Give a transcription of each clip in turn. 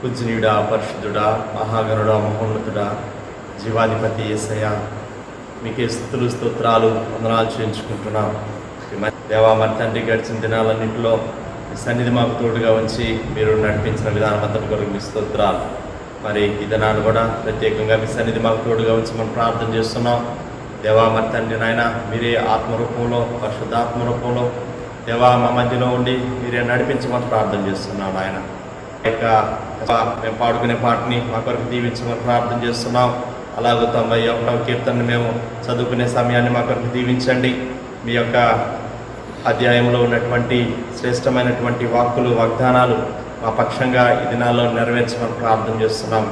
పూజనీయుడా, పరిశుద్ధుడా, మహాగణుడా, మహోన్నతుడా, జీవాధిపతి యేసయ్య, మీకే స్తుతులు స్తోత్రాలు వందనాలు చేయించుకుంటున్నాం. దేవా, మరి తండ్రి, గడిచిన దినాలన్నింటిలో మీ సన్నిధి మాకు తోడుగా ఉంచి మీరు నడిపించిన విధానం అంతటి కొరకు మీ స్తోత్రాలు. మరి ఈ దినాన్ని కూడా ప్రత్యేకంగా మీ సన్నిధి మాకు తోడుగా ఉంచి మనం ప్రార్థన చేస్తున్నాం. దేవా, మరి తండ్రి నాయన, మీరే ఆత్మరూపంలో, పరిశుద్ధాత్మ రూపంలో దేవా మా మధ్యలో ఉండి మీరే నడిపించమని ప్రార్థన చేస్తున్నాం. ఆయన మేము పాడుకునే పాటని మా కొరకు దీవించమని ప్రార్థన చేస్తున్నాం. అలాగే 91వ కీర్తనని మేము చదువుకునే సమయాన్ని మా కొరకు దీవించండి. మీ యొక్క అధ్యాయంలో ఉన్నటువంటి శ్రేష్టమైనటువంటి వాక్కులు, వాగ్దానాలు మా పక్షంగా ఈ దినాల్లో నెరవేర్చమని ప్రార్థన చేస్తున్నాం.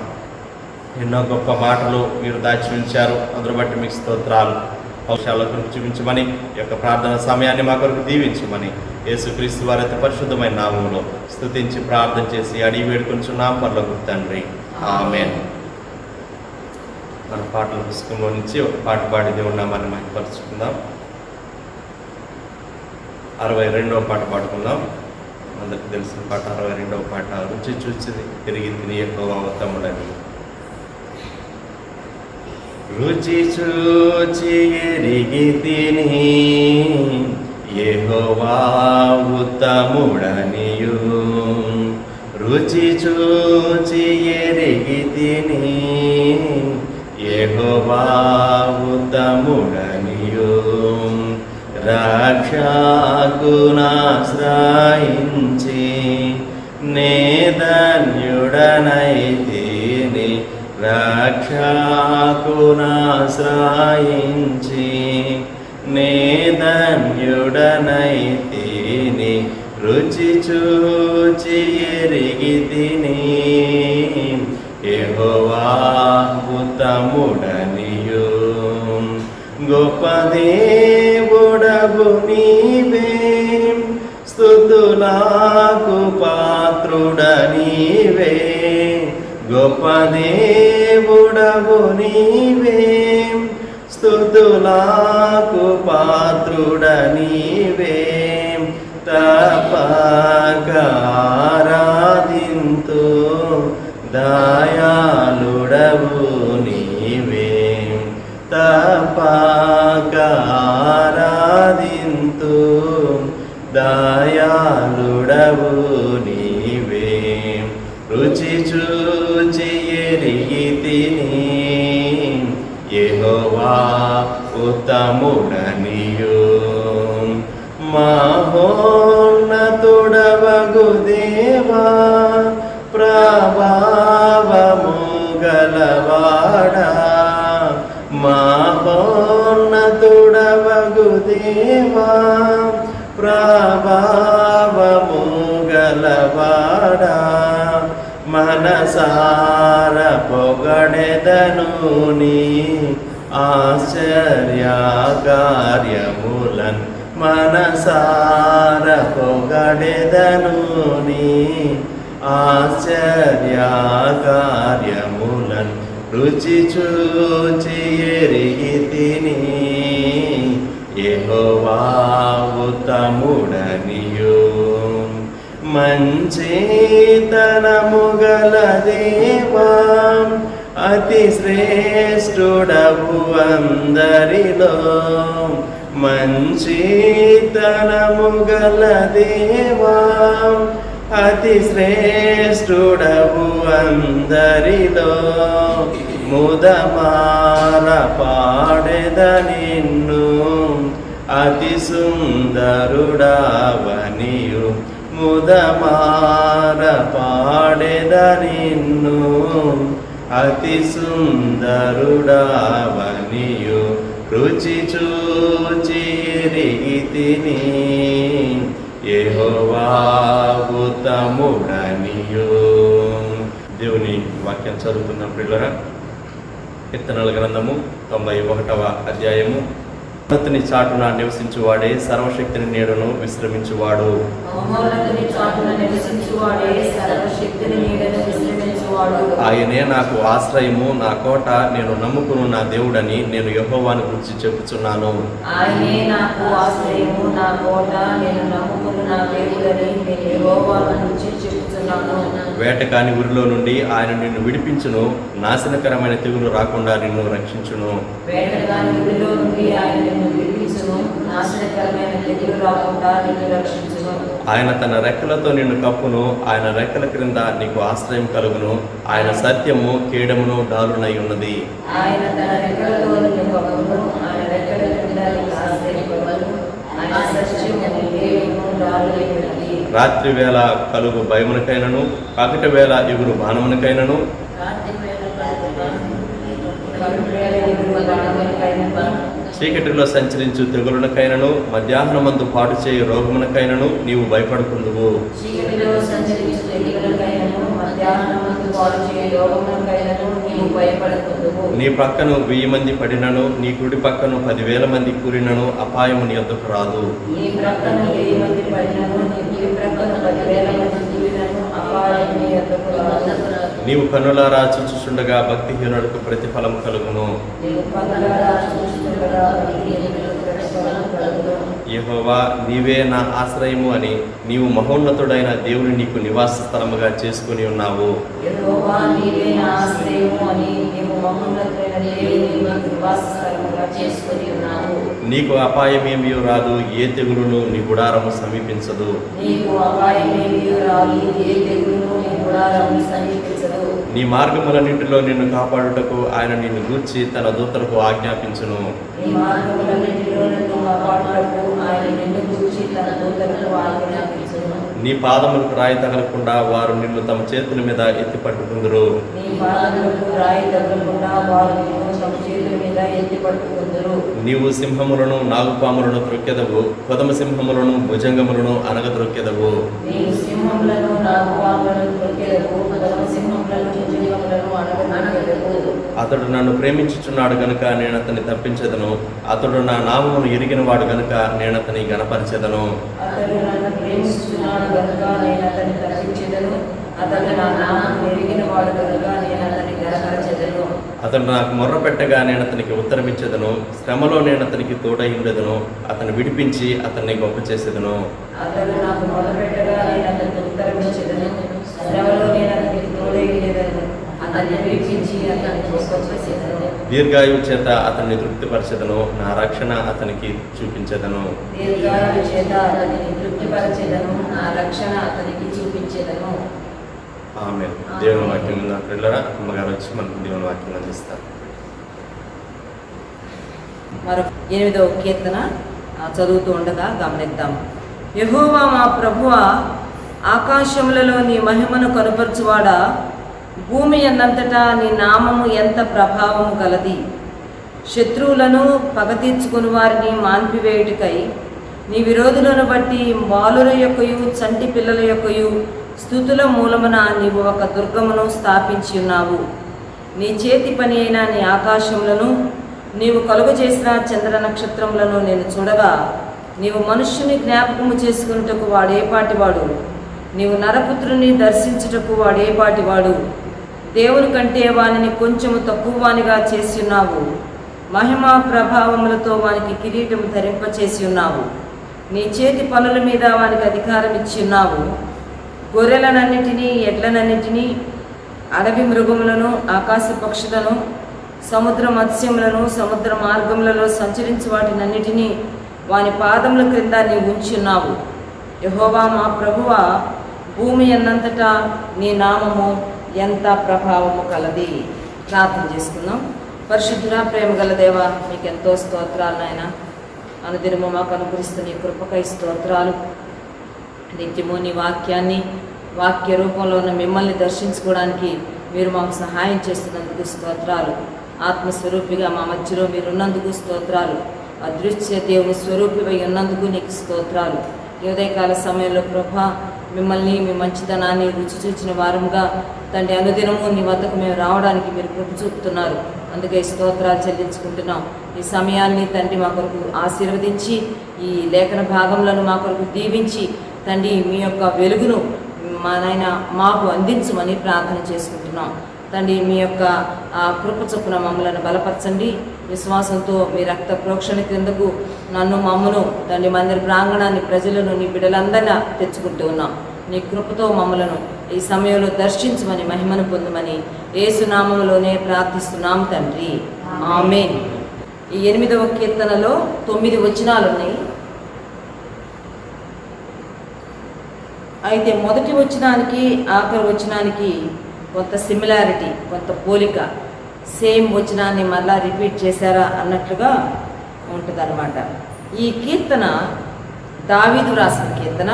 ఎన్నో గొప్ప మాటలు మీరు దాచి ఉంచారు, అందులో బట్టి మీకు స్తోత్రాలు. అవకాశాలకు చూపించమని ఈ యొక్క ప్రార్థన సమయాన్ని మా కొరకు దీవించమని యేసుక్రీస్తు వారి అతి పరిశుద్ధమైన నామములో స్తుతించి ప్రార్థన చేసి అడిగి వేడుకొంచున్నాం పరలోక తండ్రి, ఆమేన్. మన పాటల పుస్తకంలో నుంచి ఒక పాట పాడితే ఉన్నామని మహిమపరుచుకుందాం. 62వ పాట పాడుకుందాం. అందరికి తెలిసిన పాట 62వ పాట. రుచి చూచి తిరిగి తిని యెహోవా ఉత్తముడని. రుచి చూచి ఎరిగి తిని యెహోవా ఉత్తముడనియు. రుచి చూచి ఎరిగి తిని యెహోవా ఉత్తముడనియు. రక్షకునాశ్రయించి నే ధన్యుడనైతిని. రక్షకునాశ్రయించి నే ధన్యుడనైతిని. రుచి చూచి ఎరిగి తిని యెహోవా ఉత్తముడనియు. గొప్ప దేవుడవు నీవే, స్తుతులకు పాత్రుడనీవే. గొప్ప దేవుడవు నీవే, స్తుతులకు పాత్రుడనీవే. తప్పక ఆరాధింతు దయాళుడవు నీవే. తప్పక ఆరాధింతు దయాళుడవు నీవే. రుచి చూచి ఎరిగి తిని యెహోవా ఉత్తముడనియు. మహోన్నతుడవగు దేవా, ప్రభావము గలవాడా. మహోన్నతుడవగు దేవా, ప్రభావము గలవాడా. మనసార పొగడెదను నీ ఆశ్చర్య కార్యములన్. మనసార పొగడెదను నీ ఆశ్చర్య కార్యములన్. రుచి చూచి ఎరిగి తిని యెహోవా ఉత్తముడనియు. మంచితనము గల దేవా, అతి శ్రేష్ఠుడవు అందరిలో. మంచితనము గల దేవా, అతి శ్రేష్ఠుడవు అందరిలో. ముదమార పాడెద నిన్ను, అతి సుందరుడవనియు. ముదమార పాడెద నిన్ను, అతి సుందరుడవనియు. రుచి చూచి ఎరిగి తిని యెహోవా ఉత్తముడనియు. దేవుని వాక్యం చదువుతున్న ప్రియులారా, కీర్తనల గ్రంథము 91వ అధ్యాయము. ఉన్నతుని చాటున నివసించువాడే సర్వశక్తిని నీడను విశ్రమించువాడు. నడిపించువాడు. ఆయనే నాకు ఆశ్రయము, నా కోట, నేను నమ్ముకును నా దేవుడని నేను యెహోవాను గురించి చెప్పుచున్నాను. ఆయనే నాకు ఆశ్రయము, నా కోట, నేను నమ్ముకును నా దేవుడని నేను యెహోవాను గురించి చెప్పుచున్నాను. వేటకాని ఊరిలో నుండి ఆయన నిన్ను విడిపించును, నాశనకరమైన తెగులు రాకుండా నిన్ను రక్షించును. వేటగాని ఊరిలో నుండి ఆయన నిన్ను విడిపించును, నాశనకరమైన తెగులు రాకుండా నిన్ను రక్షించును. ఆయన తన రెక్కలతో నిన్ను కప్పును, ఆయన రెక్కల క్రింద నీకు ఆశ్రయం కలుగును. ఆయన సత్యము కేడమును డాలునై ఉన్నది. ఆయన తన రెక్కలతో నిన్ను కప్పును, ఆయన రెక్కల క్రింద నీకు ఆశ్రయం కలుగును. ఆయన సత్యము కేడమును డాలునై ఉన్నది. రాత్రి వేళ కలుగు భయమునకైనను, పగటి వేళ ఎగురు బాణమునకైనను, చీకటిలో సంచరించు తెగులునకైనను, మధ్యాహ్నమందు పాటు చేయు రోగమునకైనను నీవు భయపడుకుందువు. నీ పక్కను 1000 మంది పడినను, నీ కుడి పక్కను 10,000 మంది కూరినను అపాయము నీ యొద్దకు రాదు. నీవు కన్నులారా చూచుచుండగా భక్తిహీనులకు ప్రతిఫలం కలుగును. యెహోవా నీవే నా ఆశ్రయము అని నీవు మహోన్నతుడైన దేవుని నీకు నివాస స్థలముగా చేసుకుని ఉన్నావు. నీకు అపాయమేమీ రాదు, ఏ తెగులును నీ గుడారము సమీపించదు. నీ మార్గములన్నింటిలో నిన్ను కాపాడుటకు ఆయన నిన్ను గూర్చి తన దూతలకు ఆజ్ఞాపించును. నీ పాదములకు రాయి తగలకుండా వారు నిన్ను తమ చేతుల మీద ఎత్తి పట్టుకుందురు. నీవు సింహములను, నాగుపాములను త్రొక్కెదవు, కొదమ సింహములను, భుజంగములను అనగద్రొక్కెదవు. అతడు నన్ను ప్రేమించుచున్నాడు గనుక నేను అతన్ని తప్పించెదను. అతడు నా నామమును ఎరిగిన వాడు గనుక నేను అతని గణపరిచెదను. అతడు నాకు మొర్ర పెట్టగా నేను అతనికి ఉత్తరమిచ్చేదను. శ్రమలో నేను అతనికి తోడై ఉండెదను. అతను విడిపించి అతన్ని గొప్ప చేసేదను. దీర్ఘాయువు చేత అతన్ని తృప్తిపరచెదను. నా రక్షణ అతనికి చూపించెదను. ఆమేన్. దేవుని వాక్యం పిల్లరా, అమ్మగారు వచ్చి మనకు దేవుని వాక్యం అందిస్తారు. మరొక 8వ కీర్తన చదువుతూ ఉండగా గమనిద్దాం. యెహోవా మా ప్రభువా, ఆకాశములలో నీ మహిమను కనుపరచువాడా, భూమి అన్నంతటా నీ నామము ఎంత ప్రభావము గలది. శత్రువులను పగ తీర్చుకుని వారిని మాన్పివేయుటకై నీ విరోధులను బట్టి బాలుర యొక్కయు చంటి పిల్లల యొక్కయు స్తుతుల మూలమున నీవు ఒక దుర్గమును స్థాపించి ఉన్నావు. నీ చేతి పని అయిన నీ ఆకాశములను నీవు కలుగు చేసిన చంద్ర నక్షత్రములను నేను చూడగా, నీవు మనుష్యుని జ్ఞాపకము చేసుకున్నటకు వాడేపాటివాడు, నీవు నరపుత్రుని దర్శించుటకు వాడేపాటివాడు. దేవుని కంటే వానిని కొంచెము తక్కువ వానిగా చేసి ఉన్నావు. మహిమా ప్రభావములతో వానికి కిరీటము ధరింపచేసి ఉన్నావు. నీ చేతి పనుల మీద వానికి అధికారం ఇచ్చి ఉన్నావు. గొర్రెలనన్నిటినీ, ఎడ్లనన్నిటినీ, అడవి మృగములను, ఆకాశ పక్షులను, సముద్ర మత్స్యములను, సముద్ర మార్గములలో సంచరించు వాటినన్నిటినీ వాని పాదముల క్రింద నీవు ఉంచి ఉన్నావు. యెహోవా మా ప్రభువా, భూమి అన్నంతటా నీ నామము ఎంత ప్రభావము కలది. ప్రార్థన చేసుకుందాం. పరిశుద్ధుడా, ప్రేమ గల దేవా, మీకు ఎంతో స్తోత్రాలు నాయన. అనుదినము మాకు అనుగ్రహిస్తున్న నీ కృపకై స్తోత్రాలు. నిత్యము నీ వాక్యాన్ని, వాక్య రూపంలో ఉన్న మిమ్మల్ని దర్శించుకోవడానికి మీరు మాకు సహాయం చేస్తున్నందుకు స్తోత్రాలు. ఆత్మస్వరూపిగా మా మధ్యలో మీరున్నందుకు స్తోత్రాలు. అదృశ్య దేవుని స్వరూపివై ఉన్నందుకు నీకు స్తోత్రాలు. ఈ ఉదయకాల సమయంలో ప్రభా, మిమ్మల్ని, మీ మంచితనాన్ని రుచి చూచిన వారముగా తండ్రి అనుదినము నీ వద్దకు మేము రావడానికి మీరు కృప చూపుతున్నారు. అందుకే స్తోత్రాలు చెల్లించుకుంటున్నాం. ఈ సమయాన్ని తండ్రి మా కొరకు ఆశీర్వదించి, ఈ లేఖన భాగములను మా కొరకు దీవించి తండ్రి మీ యొక్క వెలుగును మా నాయన మాకు అందించమని ప్రార్థన చేసుకుంటున్నాం. తండ్రి, మీ యొక్క కృప చొప్పున మమ్మలను బలపరచండి. విశ్వాసంతో మీ రక్త ప్రోక్షణ క్రిందకు నన్ను మమ్మను తండ్రి మందిర ప్రాంగణాన్ని ప్రజలను నీ బిడ్డలందరినీ తెచ్చుకుంటూ ఉన్నాం. నీ కృపతో మమ్మలను ఈ సమయంలో దర్శించమని మహిమను పొందమని యేసు నామములోనే ప్రార్థిస్తున్నాం తండ్రి, ఆమేన్. ఈ 8వ కీర్తనలో 9 వచనాలు ఉన్నాయి. అయితే మొదటి వచనానికి ఆఖరి వచనానికి కొంత సిమిలారిటీ, కొంత పోలిక, సేమ్ వచనాన్ని మళ్ళా రిపీట్ చేశారా అన్నట్లుగా ఉంటుందన్నమాట. ఈ కీర్తన దావీదు రాసిన కీర్తన.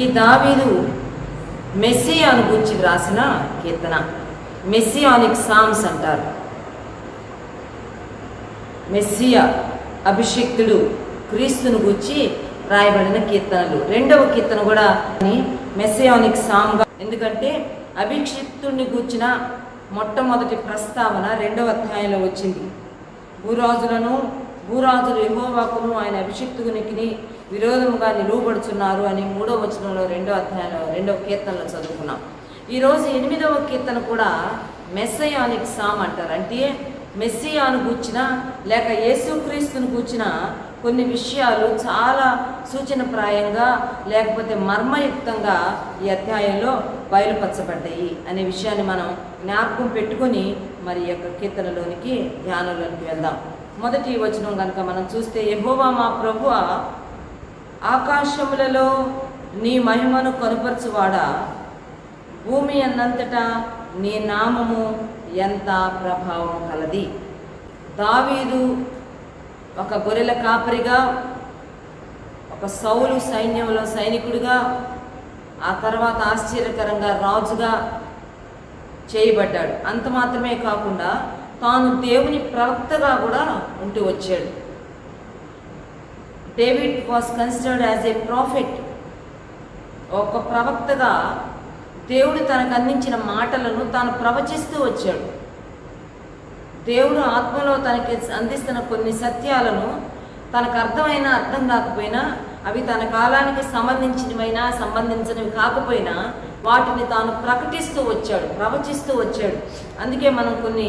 ఈ దావీదు మెస్సియాను గురించి రాసిన కీర్తన. మెస్సియానిక్ సామ్స్ అంటారు. మెస్సియా, అభిషిక్తుడు, క్రీస్తును గూర్చి రాయబడిన కీర్తనలు. 2వ కీర్తన కూడా మెస్సియానిక్ సామ్గా, ఎందుకంటే అభిషిక్తుడిని గూర్చిన మొట్టమొదటి ప్రస్తావన 2వ అధ్యాయంలో వచ్చింది. భూరాజులు యెహోవాకును ఆయన అభిషిక్తునికి విరోధముగా నిలువబడుచున్నారు అని 3వ వచనంలో 2వ అధ్యాయంలో 2వ కీర్తనలో చదువుకున్నాం. ఈరోజు 8వ కీర్తన కూడా మెస్సియానిక్ సామ్ అంటారు. అంటే మెస్సియాను గూర్చిన లేక యేసుక్రీస్తును గూర్చిన కొన్ని విషయాలు చాలా సూచనప్రాయంగా లేకపోతే మర్మయుక్తంగా ఈ అధ్యాయంలో బయలుపరచబడ్డాయి అనే విషయాన్ని మనం జ్ఞాపకం పెట్టుకొని మరి యొక్క కీర్తనలోనికి ధ్యానంలోనికి వెళ్దాం. మొదటి వచనం కనుక మనం చూస్తే, యెహోవా మా ప్రభువా, ఆకాశములలో నీ మహిమను కనుపరచువాడా, భూమి అన్నంతటా నీ నామము ఎంత ప్రభావం కలది. దావీదు ఒక గొర్రెల కాపరిగా, ఒక సౌలు సైన్యంలో సైనికుడిగా, ఆ తర్వాత ఆశ్చర్యకరంగా రాజుగా చేయబడ్డాడు. అంత మాత్రమే కాకుండా తాను దేవుని ప్రవక్తగా కూడా ఉంటూ వచ్చాడు. David was considered as a profit. ఒక ప్రవక్తగా దేవుడు తనకు అందించిన మాటలను తాను ప్రవచిస్తూ వచ్చాడు. దేవుడు ఆత్మలో తనకి అందిస్తున్న కొన్ని సత్యాలను తనకు అర్థమైనా అర్థం కాకపోయినా, అవి తన కాలానికి సంబంధించినవి కాకపోయినా వాటిని తాను ప్రకటిస్తూ వచ్చాడు, ప్రవచిస్తూ వచ్చాడు. అందుకే మనం కొన్ని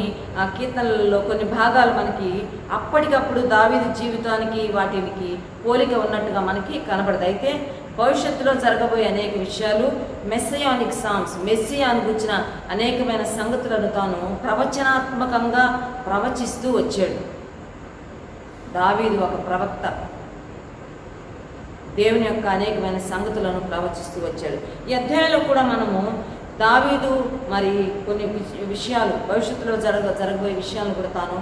కీర్తనలలో కొన్ని భాగాలు మనకి అప్పటికప్పుడు దావీదు జీవితానికి వాటికి పోలిక ఉన్నట్టుగా మనకి కనబడదు. అయితే భవిష్యత్తులో జరగబోయే అనేక విషయాలు, మెస్సియానిక్ సామ్స్, మెస్సియాను గురించిన అనేకమైన సంగతులను తాను ప్రవచనాత్మకంగా ప్రవచిస్తూ వచ్చాడు. దావీదు ఒక ప్రవక్త, దేవుని యొక్క అనేకమైన సంగతులను ప్రవచిస్తూ వచ్చాడు. ఈ అధ్యాయంలో కూడా మనము దావీదు మరి కొన్ని విషయాలు, భవిష్యత్తులో జరగబోయే విషయాలను కూడా తాను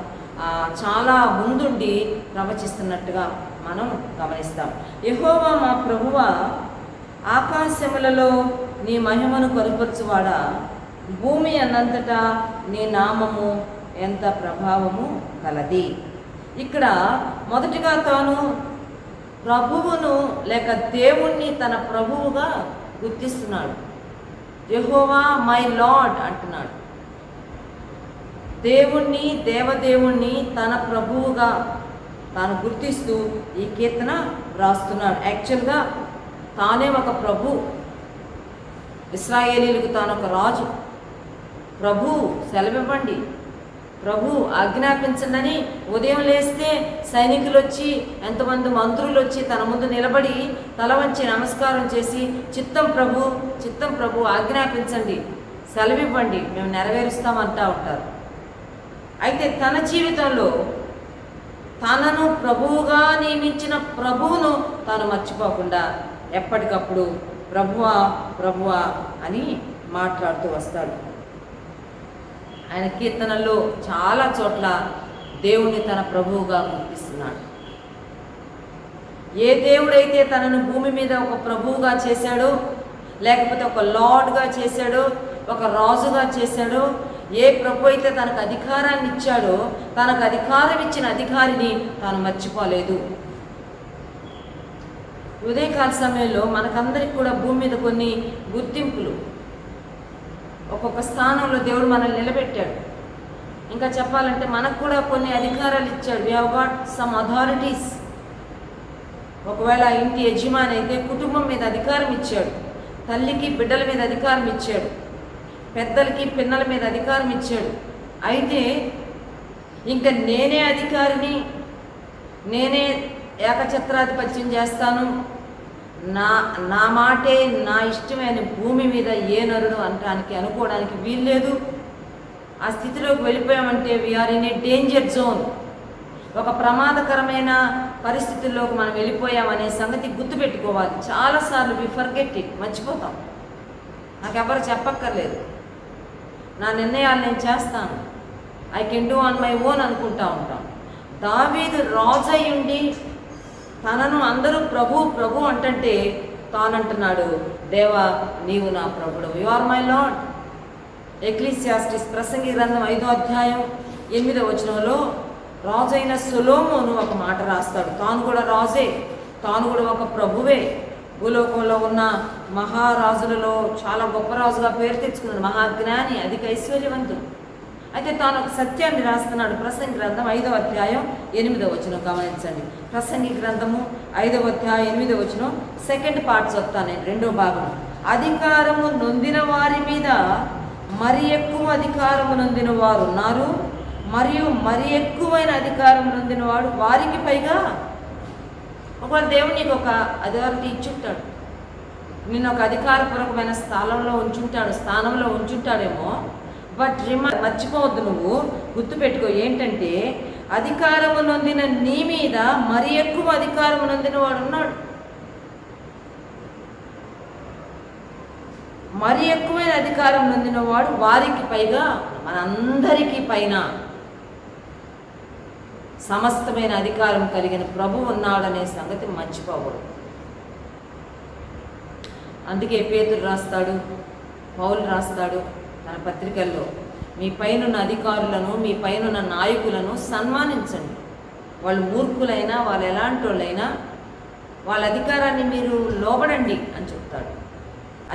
చాలా ముందుండి ప్రవచిస్తున్నట్టుగా మనం గమనిస్తాం. యెహోవా మా ప్రభువా, ఆకాశములలో నీ మహిమను కనుపరచువాడా, భూమి అన్నంతటా నీ నామము ఎంత ప్రభావము కలది. ఇక్కడ మొదటిగా తాను ప్రభువును లేక దేవుణ్ణి తన ప్రభువుగా గుర్తిస్తున్నాడు. యెహోవా మై లార్డ్ అంటున్నాడు. దేవుణ్ణి, దేవదేవుణ్ణి తన ప్రభువుగా తాను గుర్తిస్తూ ఈ కీర్తన రాస్తున్నాడు. యాక్చువల్గా తానే ఒక ప్రభు, ఇశ్రాయేలీలకు తాను ఒక రాజు. ప్రభు సెలవివ్వండి, ప్రభు ఆజ్ఞాపించండి. ఉదయం లేస్తే సైనికులు వచ్చి, ఎంతమంది మంత్రులు వచ్చి తన ముందు నిలబడి తల వంచి నమస్కారం చేసి, చిత్తం ప్రభు, చిత్తం ప్రభు, ఆజ్ఞాపించండి, సెలవివ్వండి, మేము నెరవేరుస్తామంటా ఉంటారు. అయితే తన జీవితంలో తనను ప్రభువుగా నియమించిన ప్రభువును తాను మర్చిపోకుండా ఎప్పటికప్పుడు ప్రభువా ప్రభువా అని మాట్లాడుతూ వస్తాడు. ఆయన కీర్తనల్లో చాలా చోట్ల దేవుణ్ణి తన ప్రభువుగా గుర్తిస్తున్నాడు. ఏ దేవుడైతే తనను భూమి మీద ఒక ప్రభువుగా చేశాడో, లేకపోతే ఒక లార్డ్గా చేశాడో, ఒక రాజుగా చేశాడో, ఏ ప్రభు అయితే తనకు అధికారాన్ని ఇచ్చాడో, తనకు అధికారం ఇచ్చిన అధికారిని తాను మర్చిపోలేదు. ఉదయకాల సమయంలో మనకందరికి కూడా భూమి మీద కొన్ని గుర్తింపులు, ఒక్కొక్క స్థానంలో దేవుడు మనల్ని నిలబెట్టాడు. ఇంకా చెప్పాలంటే మనకు కూడా కొన్ని అధికారాలు ఇచ్చాడు. We have got some authorities. ఒకవేళ ఇంటి యజమాని అయితే కుటుంబం మీద అధికారం ఇచ్చాడు. తల్లికి బిడ్డల మీద అధికారం ఇచ్చాడు, పెద్దలకి పిన్నల మీద అధికారం ఇచ్చాడు. అయితే ఇంకా నేనే అధికారిని, నేనే ఏకఛత్రాధిపత్యం చేస్తాను, నా మాటే నా ఇష్టమైన భూమి మీద ఏ నరుడు అనటానికి అనుకోవడానికి వీల్లేదు. ఆ స్థితిలోకి వెళ్ళిపోయామంటే we are in a danger zone. ఒక ప్రమాదకరమైన పరిస్థితుల్లోకి మనం వెళ్ళిపోయామనే సంగతి గుర్తుపెట్టుకోవాలి. చాలాసార్లు వి ఫర్గెట్ ఇట్, మర్చిపోతాం. నాకెవరు చెప్పక్కర్లేదు, నా నిర్ణయాలు నేను చేస్తాను, I can do on my own అనుకుంటా ఉంటాం. దావీదు రాజు అయ్యుండి తనను అందరూ ప్రభు ప్రభు అంటుంటే తానంటున్నాడు, దేవా నీవు నా ప్రభుడు, you are my lord. Ecclesiastes ప్రసంగి గ్రంథం 5వ అధ్యాయం 8వ వచనంలో రాజు అయిన సొలొమోను ఒక మాట రాస్తాడు. తాను కూడా రాజే, తాను కూడా ఒక ప్రభువే, భూలోకంలో ఉన్న మహారాజులలో చాలా గొప్ప రాజుగా పేరు తెచ్చుకున్నాడు, మహాజ్ఞాని, అధిక ఐశ్వర్యవంతుడు. అయితే తాను ఒక సత్యాన్ని రాస్తున్నాడు. ప్రసంగి గ్రంథం 5వ అధ్యాయం 8వ వచనం గమనించండి. ప్రసంగి గ్రంథము 5వ అధ్యాయం 8వ వచనం సెకండ్ పార్ట్ చెప్తాను నేను, 2వ భాగం. అధికారము నొందిన వారి మీద మరి ఎక్కువ అధికారము నొందిన వారు ఉన్నారు, మరియు మరి ఎక్కువైన అధికారం నొందిన వాడు వారికి పైగా. ఒకవేళ దేవుడు నీకు ఒక అథారిటీ ఇచ్చుంటాడు, నిన్ను ఒక అధికారపూర్వకమైన స్థానంలో ఉంచుంటాడేమో. బట్ మర్చిపోవద్దు, నువ్వు గుర్తుపెట్టుకో ఏంటంటే అధికారము నొందిన నీ మీద మరి ఎక్కువ అధికారము నొందిన వాడు ఉన్నాడు, మరి ఎక్కువైన అధికారం నొందిన వాడు వారికి పైగా, మనందరికీ పైన సమస్తమైన అధికారం కలిగిన ప్రభు ఉన్నాడనే సంగతి మర్చిపోకూడదు. అందుకే పేతురు రాస్తాడు, పౌలు రాస్తాడు తన పత్రికల్లో, మీ పైనున్న అధికారులను, మీ పైనున్న నాయకులను సన్మానించండి. వాళ్ళు మూర్ఖులైనా, వాళ్ళు ఎలాంటి వాళ్ళైనా వాళ్ళ అధికారాన్ని మీరు లోబడండి అని చెప్తాడు.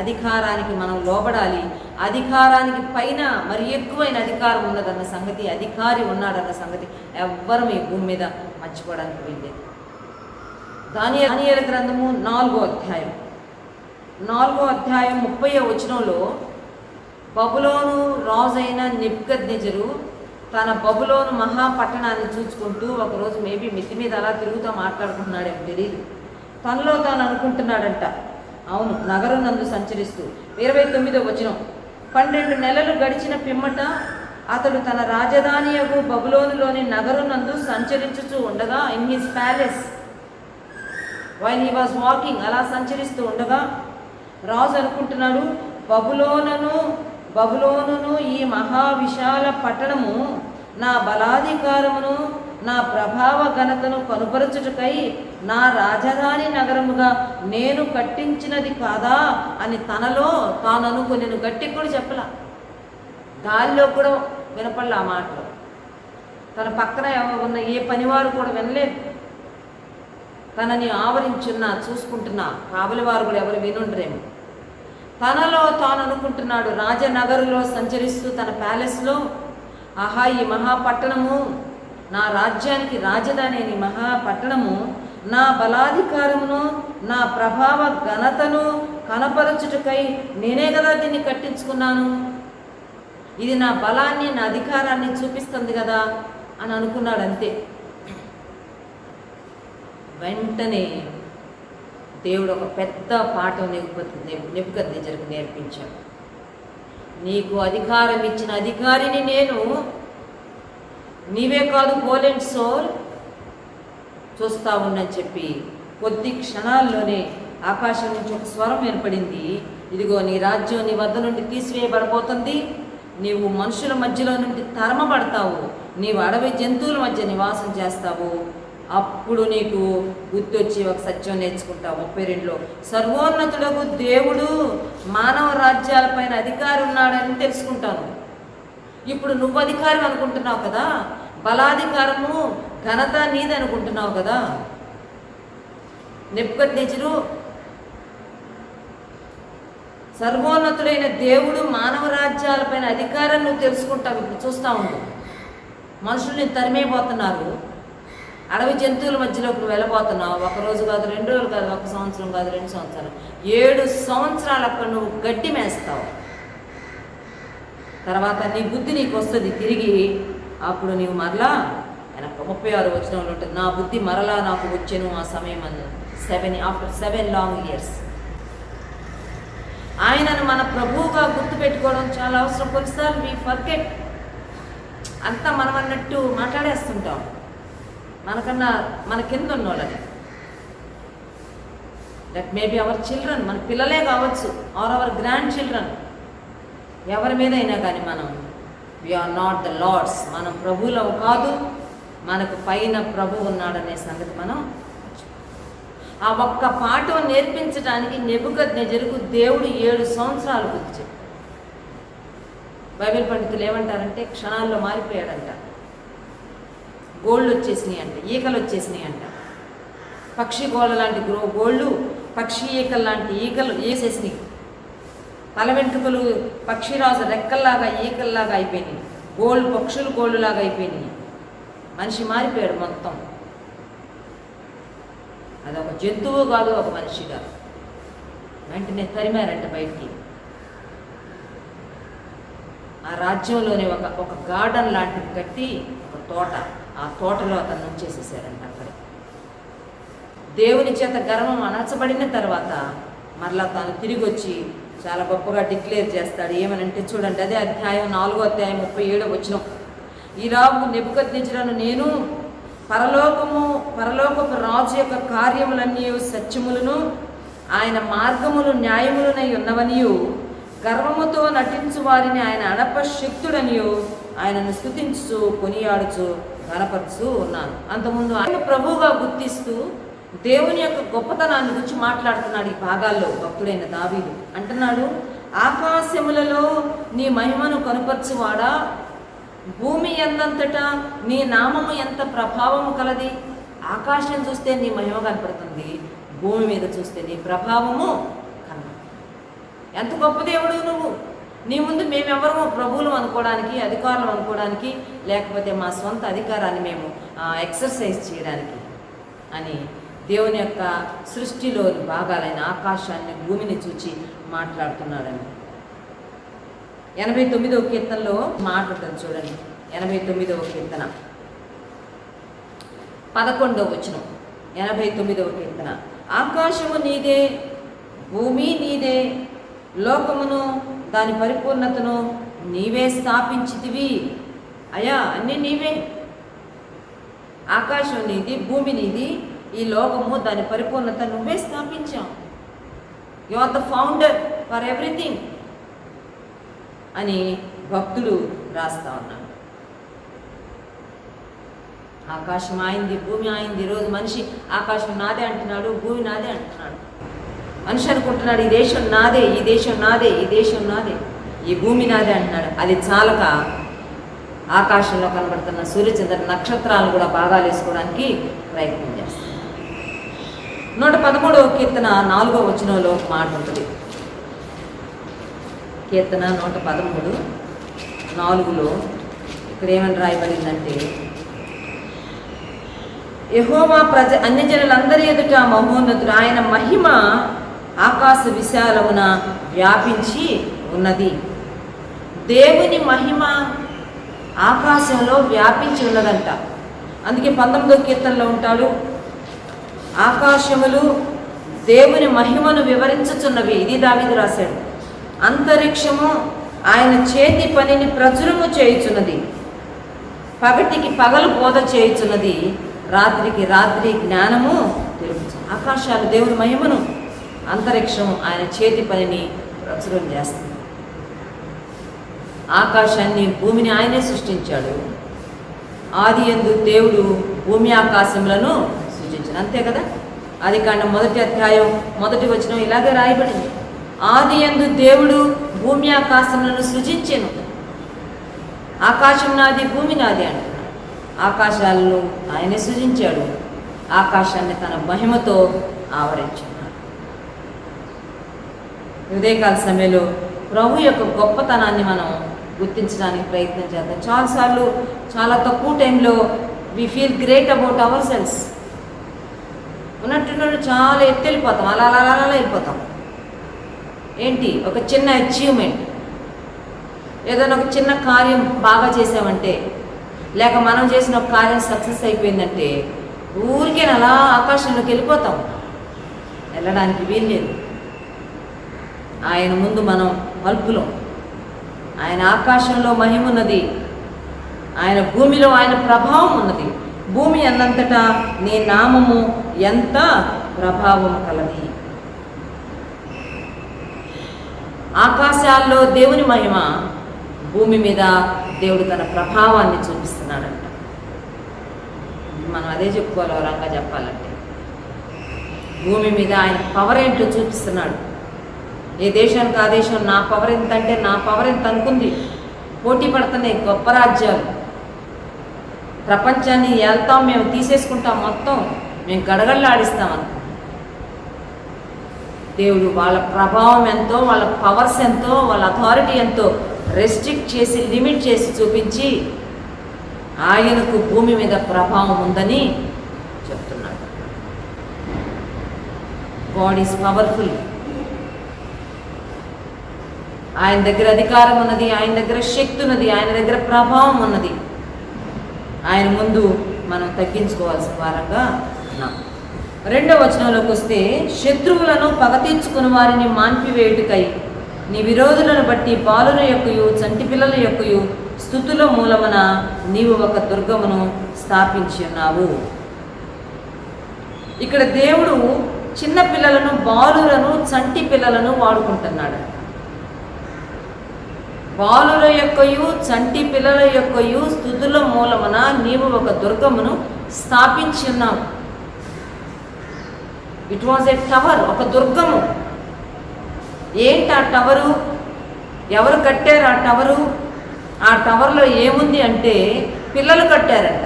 అధికారానికి మనం లోబడాలి. అధికారానికి పైన మరి ఎక్కువైన అధికారం ఉన్నదన్న సంగతి, అధికారి ఉన్నాడన్న సంగతి ఎవ్వరూ ఈ భూమి మీద మర్చిపోవడానికి వీల్లేదు. దానియేలు గ్రంథము 4వ అధ్యాయం 30వ వచనంలో బబులోను రాజైన నెబుకద్నెజరు తన బబులోను మహాపట్టణాన్ని చూసుకుంటూ ఒకరోజు మేబీ మిద్ది మీద అలా తిరుగుతూ మాట్లాడుకుంటున్నాడేమో తెలియదు. తనలో తాను అనుకుంటున్నాడంట, అవును నగరం నందు సంచరిస్తూ 29వ వచనం, 12 నెలలు గడిచిన పిమ్మట అతడు తన రాజధానియగు బబులోనులోని నగరం నందు సంచరించుచూ ఉండగా, in his palace while he was walking, అలా సంచరిస్తూ ఉండగా రాజు అనుకుంటున్నాడు, బబులోనును ఈ మహావిశాల పట్టణము నా బలాధికారమును నా ప్రభావ ఘనతను కనుపరచుటకై నా రాజధాని నగరముగా నేను కట్టించినది కాదా అని తనలో తాను అనుకుని, నేను గట్టి కూడా చెప్పలా, గాలిలో కూడా వినపడలే ఆ మాటలు. తన పక్కన ఉన్న ఏ పనివారు కూడా వినలేదు. తనని ఆవరించున్నా చూసుకుంటున్నా కావలివారు కూడా ఎవరు వినుండరేమో. తనలో తాను అనుకుంటున్నాడు, రాజనగరులో సంచరిస్తూ తన ప్యాలెస్లో, ఆహా ఈ మహాపట్టణము నా రాజ్యానికి రాజధాని అని మహాపట్టణము నా బలాధికారమును నా ప్రభావ ఘనతను కనపరచుటకై నేనే కదా దీన్ని కట్టించుకున్నాను, ఇది నా బలాన్ని నా అధికారాన్ని చూపిస్తుంది కదా అని అనుకున్నాడు. అంతే. వెంటనే దేవుడు ఒక పెద్ద పాఠం నెబుకద్నెజరుకు నేర్పించాడు. నీకు అధికారం ఇచ్చిన అధికారిని నేను, నీవే కాదు పోలెండ్ సోల్ చూస్తా ఉండని చెప్పి కొద్ది క్షణాల్లోనే ఆకాశం నుంచి ఒక స్వరం ఏర్పడింది, ఇదిగో నీ రాజ్యం నీ వద్ద నుండి తీసివేయబడబోతుంది, నీవు మనుషుల మధ్యలో నుండి తరమబడతావు, నీవు అడవి జంతువుల మధ్య నివాసం చేస్తావు, అప్పుడు నీకు గుర్తొచ్చి ఒక సత్యం నేర్చుకుంటావు. 32లో సర్వోన్నతుడకు దేవుడు మానవ రాజ్యాలపైన అధికారి ఉన్నాడని తెలుసుకుంటాను. ఇప్పుడు నువ్వు అధికారం అనుకుంటున్నావు కదా, బలాధికారము ఘనత నీది అనుకుంటున్నావు కదా. నెబుకద్నెజరు సర్వోన్నతుడైన దేవుడు మానవ రాజ్యాలపైన అధికారం నువ్వు తెలుసుకుంటావు. ఇప్పుడు చూస్తూ ఉండు, మనుషుల్ని తరిమేపోతున్నారు, అడవి జంతువుల మధ్యలోకి వెళ్ళబోతున్నావు. ఒక రోజు కాదు, 2 రోజులు కాదు, 1 సంవత్సరం కాదు, 2 సంవత్సరాలు, 7 సంవత్సరాలు అక్కడ నువ్వు గడ్డి మేస్తావు. తర్వాత నీ బుద్ధి నీకు వస్తుంది తిరిగి. అప్పుడు నీవు మరలా 36 వచనంలో ఉంటుంది, నా బుద్ధి మరలా నాకు వచ్చెను ఆ సమయం అన్న ఆఫ్టర్ 7 లాంగ్ ఇయర్స్. ఆయనను మన ప్రభువుగా గుర్తుపెట్టుకోవడం చాలా అవసరం. కొన్నిసార్లు వీ ఫర్గెట్, అంతా మనం అన్నట్టు మాట్లాడేస్తుంటాం మనకన్నా మన కింద ఉన్నోళ్ళని. దట్ మేబీ అవర్ చిల్డ్రన్, మన పిల్లలే కావచ్చు, ఆర్ అవర్ గ్రాండ్ చిల్డ్రన్, ఎవరి మీద అయినా కానీ మనం వీఆర్ నాట్ ద లార్డ్స్, మనం ప్రభువులవు కాదు, మనకు పైన ప్రభువు ఉన్నాడనే సంగతి మనం. ఆ ఒక్క పాఠం నేర్పించడానికి నెబుకద్నెజరుకు దేవుడు 7 సంవత్సరాలు బుద్ధి చెప్పాడు. బైబిల్ పండితులు ఏమంటారంటే క్షణాల్లో మారిపోయాడంట. గోళ్ళు వచ్చేసినాయి అంట, ఈకలు వచ్చేసినాయి అంట. పక్షి గోళ్ళ లాంటి గోళ్ళు, పక్షి ఈకలు లాంటి ఈకలు వేసేసినాయి. తల వెంట్రుకలు పక్షిరాజు రెక్కల్లాగా ఈకల్లాగా అయిపోయినాయి. గోళ్ళు పక్షులు గోళ్ళులాగా అయిపోయినాయి. మనిషి మారిపోయాడు మొత్తం. అదొక జంతువు కాదు, ఒక మనిషి కాదు. వెంటనే తరిమారంట బయటికి. ఆ రాజ్యంలోనే ఒక గార్డెన్ లాంటిది కట్టి, ఒక తోట, ఆ తోటలో అతను ఉంచేసేసారంట అక్కడే. దేవుని చేత గర్వం అణచబడిన తర్వాత మరలా తాను తిరిగి వచ్చి చాలా గొప్పగా డిక్లేర్ చేస్తాడు. ఏమనంటే చూడండి, అదే అధ్యాయం 4వ అధ్యాయం 37వ వచనం. ఈలాగు నెబుకద్నెజరును నేను పరలోకపు రాజు యొక్క కార్యములన్నీ సత్యములను ఆయన మార్గములు న్యాయములనై ఉన్నవనియు గర్వముతో నటించు వారిని ఆయన అణపశక్తుడనియు ఆయనను స్తుతించు కొనియాడుచు గణపరుచు ఉన్నాను. అంతకుముందు ఆయన ప్రభువుగా గుర్తిస్తూ దేవుని యొక్క గొప్పతనాన్ని గురించి మాట్లాడుతున్నాడు. ఈ భాగాల్లో భక్తుడైన దావీదు అంటున్నాడు, ఆకాశములలో నీ మహిమను కనుపరచువాడా, భూమి ఎంతంతటా నీ నామము ఎంత ప్రభావము కలది. ఆకాశం చూస్తే నీ మహిమ కనపడుతుంది, భూమి మీద చూస్తే నీ ప్రభావము కనపడుతుంది. ఎంత గొప్ప దేవుడు నువ్వు. నీ ముందు మేమెవరము ప్రభువులు అనుకోవడానికి, అధికారులు అనుకోవడానికి, లేకపోతే మా సొంత అధికారాన్ని మేము ఎక్సర్సైజ్ చేయడానికి అని దేవుని యొక్క సృష్టిలోని భాగాలైన ఆకాశాన్ని భూమిని చూచి మాట్లాడుతున్నాడని. 89వ కీర్తనలో మాట ఉంటుంది చూడండి. 89వ కీర్తన 11వ వచనం. 89వ కీర్తన, ఆకాశము నీదే, భూమి నీదే, లోకమును దాని పరిపూర్ణతను నీవే స్థాపించితివి. అయ్యా అన్నీ నీవే. ఆకాశం నీది, భూమి నీది, ఈ లోకము దాని పరిపూర్ణత నువ్వే స్థాపించావు. You are the founder for everything అని భక్తుడు రాస్తా ఉన్నాడు. ఆకాశం ఆయింది, భూమి ఆయింది. ఈరోజు మనిషి ఆకాశం నాదే అంటున్నాడు, భూమి నాదే అంటున్నాడు. మనిషి అనుకుంటున్నాడు ఈ దేశం నాదే, ఈ దేశం నాదే, ఈ దేశం నాదే, ఈ భూమి నాదే అంటున్నాడు. అది చాలక ఆకాశంలో కనబడుతున్న సూర్యచంద్ర నక్షత్రాలను కూడా భాగాలు వేసుకోవడానికి ప్రయత్నం చేస్తాడు. 113వ కీర్తన 4వ వచనంలో మాట ఉంటుంది. కీర్తన 113:4లో ఇక్కడ ఏమని రాయబడిందంటే, యెహోవా అన్యజనులందరి ఎదుట మహోన్నతుడు, ఆయన మహిమ ఆకాశ విశాలమున వ్యాపించి ఉన్నది. దేవుని మహిమ ఆకాశంలో వ్యాపించి ఉన్నదంట. అందుకే 19వ కీర్తనలో ఉంటాడు, ఆకాశములు దేవుని మహిమను వివరించుచున్నవి. ఇది దావీదు రాశాడు. అంతరిక్షము ఆయన చేతి పనిని ప్రచురము చేయుచున్నది, పగటికి పగలు బోధ చేయుచున్నది, రాత్రికి రాత్రి జ్ఞానము తెలుపుచు. ఆకాశాలు దేవుని మహిమను, అంతరిక్షము ఆయన చేతి పనిని ప్రచురం చేస్తుంది. ఆకాశాన్ని భూమిని ఆయనే సృష్టించాడు. ఆది యందు దేవుడు భూమి ఆకాశములను సృజించాడు. అంతే కదా. ఆదికాండం 1వ అధ్యాయం 1వ వచనం ఇలాగే రాయబడింది, ఆది యందు దేవుడు భూమి ఆకాశములను సృజించెను. ఆకాశం నాది, భూమి నాది అంటున్నాడు. ఆకాశాలను ఆయనే సృజించాడు, ఆకాశాన్ని తన మహిమతో ఆవరించున్నాడు. ఉదయకాల సమయంలో ప్రభు యొక్క గొప్పతనాన్ని మనం గుర్తించడానికి ప్రయత్నం చేద్దాం. చాలాసార్లు చాలా తక్కువ టైంలో we feel great about ourselves. ఉన్నట్టు చాలా ఎత్తి వెళ్ళిపోతాం, అలా అలా అలా వెళ్ళిపోతాం. ఏంటి, ఒక చిన్న అచీవ్మెంట్, ఏదైనా ఒక చిన్న కార్యం బాగా చేసామంటే, లేక మనం చేసిన ఒక కార్యం సక్సెస్ అయిపోయిందంటే ఊరికే అలా ఆకాశంలోకి వెళ్ళిపోతాం. వెళ్ళడానికి వీల్లేదు. ఆయన ముందు మనం మలుపులం. ఆయన ఆకాశంలో మహిమ ఉన్నది, ఆయన భూమిలో ఆయన ప్రభావం ఉన్నది. భూమి అన్నంతటా నీ నామము ఎంత ప్రభావం కలది. ఆకాశాల్లో దేవుని మహిమ, భూమి మీద దేవుడు తన ప్రభావాన్ని చూపిస్తున్నాడంట. మనం అదే చెప్పుకోవాలి వరంగా చెప్పాలంటే. భూమి మీద ఆయన పవర్ ఏంటో చూపిస్తున్నాడు. ఏ దేశానికి ఆ దేశం నా పవర్ ఎంత అంటే నా పవర్ ఎంత అనుకుంది. పోటీ పడుతున్నాయి గొప్ప రాజ్యాలు. ప్రపంచాన్ని వెళ్తాం, మేము తీసేసుకుంటాం, మొత్తం మేము గడగడలాడిస్తామని. దేవుడు వాళ్ళ ప్రభావం ఎంతో, వాళ్ళ పవర్స్ ఎంతో, వాళ్ళ అథారిటీ ఎంతో రెస్ట్రిక్ట్ చేసి, లిమిట్ చేసి చూపించి ఆయనకు భూమి మీద ప్రభావం ఉందని చెప్తున్నాడు. God is powerful. ఆయన దగ్గర అధికారం ఉన్నది, ఆయన దగ్గర శక్తి ఉన్నది, ఆయన దగ్గర ప్రభావం ఉన్నది. ఆయన ముందు మనం తగ్గించుకోవాల్సిన వారంగా ఉన్నాం. 2వ వచనంలోకి వస్తే, శత్రువులను పగ తీర్చుకుని వారిని మాన్పివేయుటకై నీ విరోధులను బట్టి బాలుల యొక్కయు చంటి పిల్లల యొక్కయు స్తుతుల మూలమున నీవు ఒక దుర్గమును స్థాపించి ఉన్నావు. ఇక్కడ దేవుడు చిన్న పిల్లలను, బాలులను, చంటి పిల్లలను వాడుకుంటున్నాడు. బాలుల యొక్కయు చంటి పిల్లల యొక్కయు స్తుతుల మూలమున నీవు ఒక దుర్గమును స్థాపించి ఉన్నావు. ఇట్ వాజ్ ఎ టవర్, ఒక దుర్గము. ఏంటి ఆ టవరు? ఎవరు కట్టారు ఆ టవరు? ఆ టవర్లో ఏముంది అంటే పిల్లలు కట్టారంట.